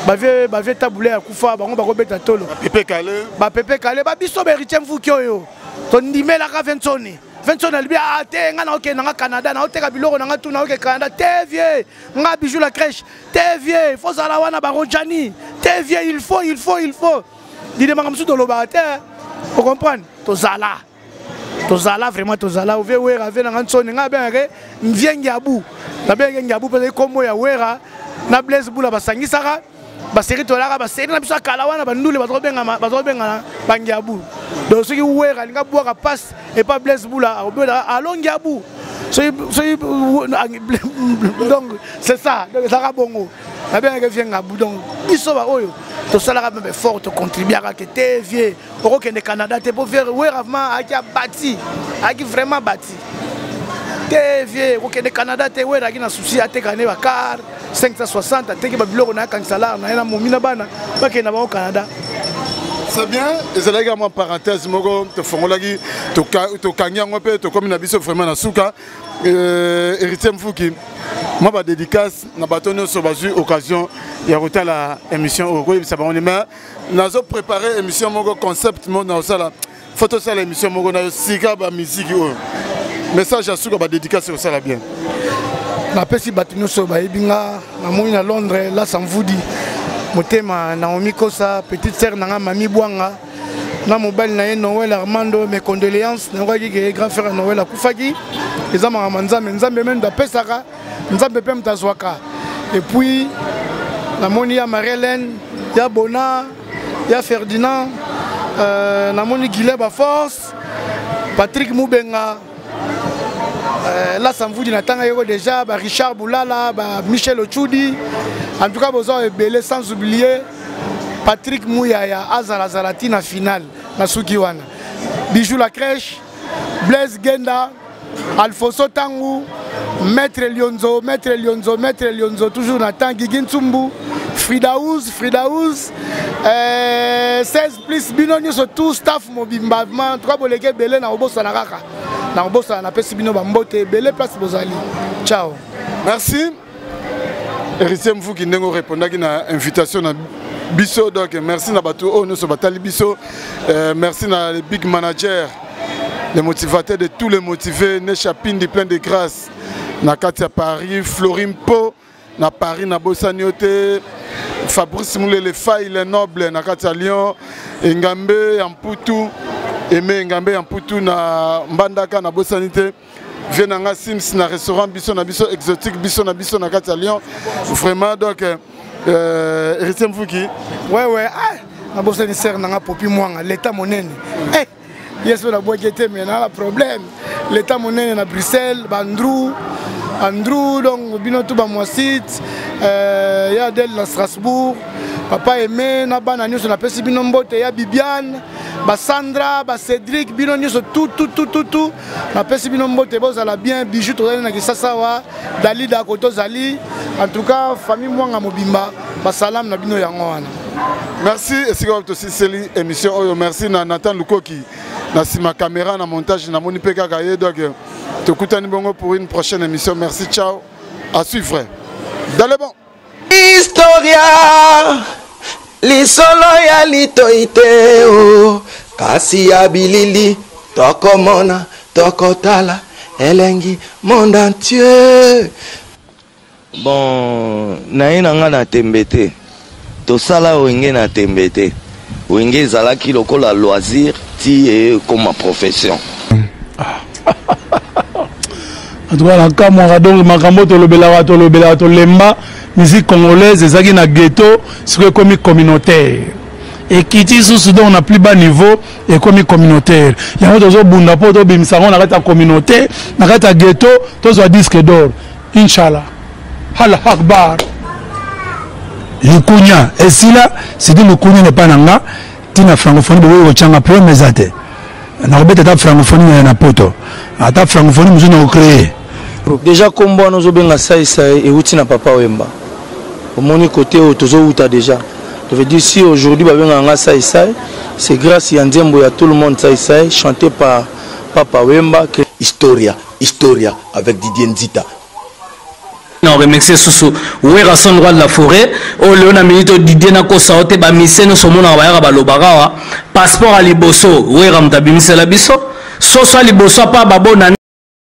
ba vie taboulé à kufa ba ko beta tolo Pepe Calé ba biso be Richem Fukio yo to ndimela ka Vensoni albi a te ngana ok na Canada na oteka biloko na tuna ok Canada te vieux nga bijou la crèche te vieux faut ça la wana ba Rojani te vieux il faut Didier makamsu to loba te vous comprenez tozala vraiment tozala ove wera ve na ntsoni nga ben ke mviengi abu na ben ngi abu pe kombo ya wera na Blaise Bula basangisaka baseri tolaka baseri na biso kala wana bandule bazobenga bangi abu donc ceux qui wera linga boaka passe et pas Blaise Bula alongi abu donc c'est ça donc ça bongo na ben ke vienga abu donc biso ba oyo to sala même fort to contribuer à que te vieux au Canada Canada te pour faire wera vraiment bâti te vieux au Canada te wera qui na souci à te gagner ba car 560 te ki ba biloko na kansala na momina bana ba ke na ba au Canada. C'est bien, et c'est là également parenthèse, te fongolagi, to kanyango pe, to comme na biso vraiment na souka, héritier Mfuki. Moi ba dédicace na batono so bazu occasion ya rota la émission au ça ba on est nazo préparer émission moko concept mo na sala photo sala émission moko na sika ba musique o message à souka ba dédicace sur ça la bien. Na pesi batono so ba ibinga na moi na Londres là sans vous dire Motema Naomi Kosa, petite sœur Nanga Mami Bouanga, na mobile na Noël Armando, mes condoléances, na grand frère Noël Akufagi, les amants Nzambe même da Pesaka, Nzambe pem tazwaka. Et puis la moni ya Marie-Hélène, ya Bona, ya Ferdinand, na moni Guileb à force, Patrick Moubenga. Là, ça me vous dit déjà, Richard Boulala, Michel Ochoudi, en tout cas, vous avez belé sans oublier Patrick Mouyaya, Azara Zaratina finale, Nasukiwana, Bijou la crèche, Blaise Genda, Alfonso Tangou, Maître Lionzo, toujours Nathan Gigin Tsumbu, Fridaouz, 16 plus Binoni sur tout staff Mobimba, trois bolégués belé na Obo Sanaraka. Na Obosa na pesi bino bambote belé place bozali. Ciao. Merci. Héritier Mfuki ndengo répondaki na invitation na biso donc merci na bato o no so batali biso. Merci na les big managers, les motivateurs de tous les motivés, ne chapine de plein de grâce. Na Katia Paris, Florim Po, na Paris na Bossaniote, Fabrice Moulé les failles les nobles na Katia Lyon, Ngambe Amputu. Aimé Ngambe en Poutou na Mbandaka na Bosanité. Venanga Sims na restaurant biso na biso exotique biso na Kati Lyon. Vraiment donc Héritier Mvuki. Ouais na Bosanité ser na popi mwanga l'état monene. Yes la boîte était mais na la problème. L'état monene na Bruxelles, Andrew donc bino tout ba moi site ya del na Strasbourg. Papa Aimé na bana nyonso na pesi bino mbote ya Bibiane. Sandra, Cédric, bino nyonso tout na pesi bino mbote bozala bien bijou tozali na Kisasawa Dalida Koto Zali en tout cas famille mwanga mobimba salam na bino yango wana. Merci esika aussi seli émission oyo merci na Nathan Lukoki na sima caméra na montage na moni peka kaye donc tokutani bongo pour une prochaine émission. Merci, ciao, à suivre dans le bon Historia lisolo ya litoite o kasi ya bilili tokomona tokotala elengi monde entier. Bon naina nga na tembete tosala wenge na tembete wenge ezalaki lokola loisir ti comme profession. Atouala kamwa donc makambo tolobela tolemba musique congolaise ezaki na ghetto c'est comme communautaire et kiti sous donc na plus bas niveau et comme communautaire yango tozo bunda po to bimisa na kata communauté na kata ghetto tozo disque d'or inchallah Allah akbar Lukunya et si là c'est dit Lukunya n'est pas nanga tina francophonie de changa premier zate na robeta ta francophonie na poto ata francophonie nous on créé déjà combo nous obenga sai et utina papa Wemba au mon côté tozo uta déjà je veux dire si aujourd'hui babenga sai c'est grâce à Ndiembo ya tout le monde sai chanté par papa Wemba que Historia avec Didier Nzita. On remercie Soso Ouera son droit de la forêt au Léona Milito Didier Nako Saote ba mise no somona ba balobara passeport à liboso Ouera mtabimise la biso Soso liboso pa babona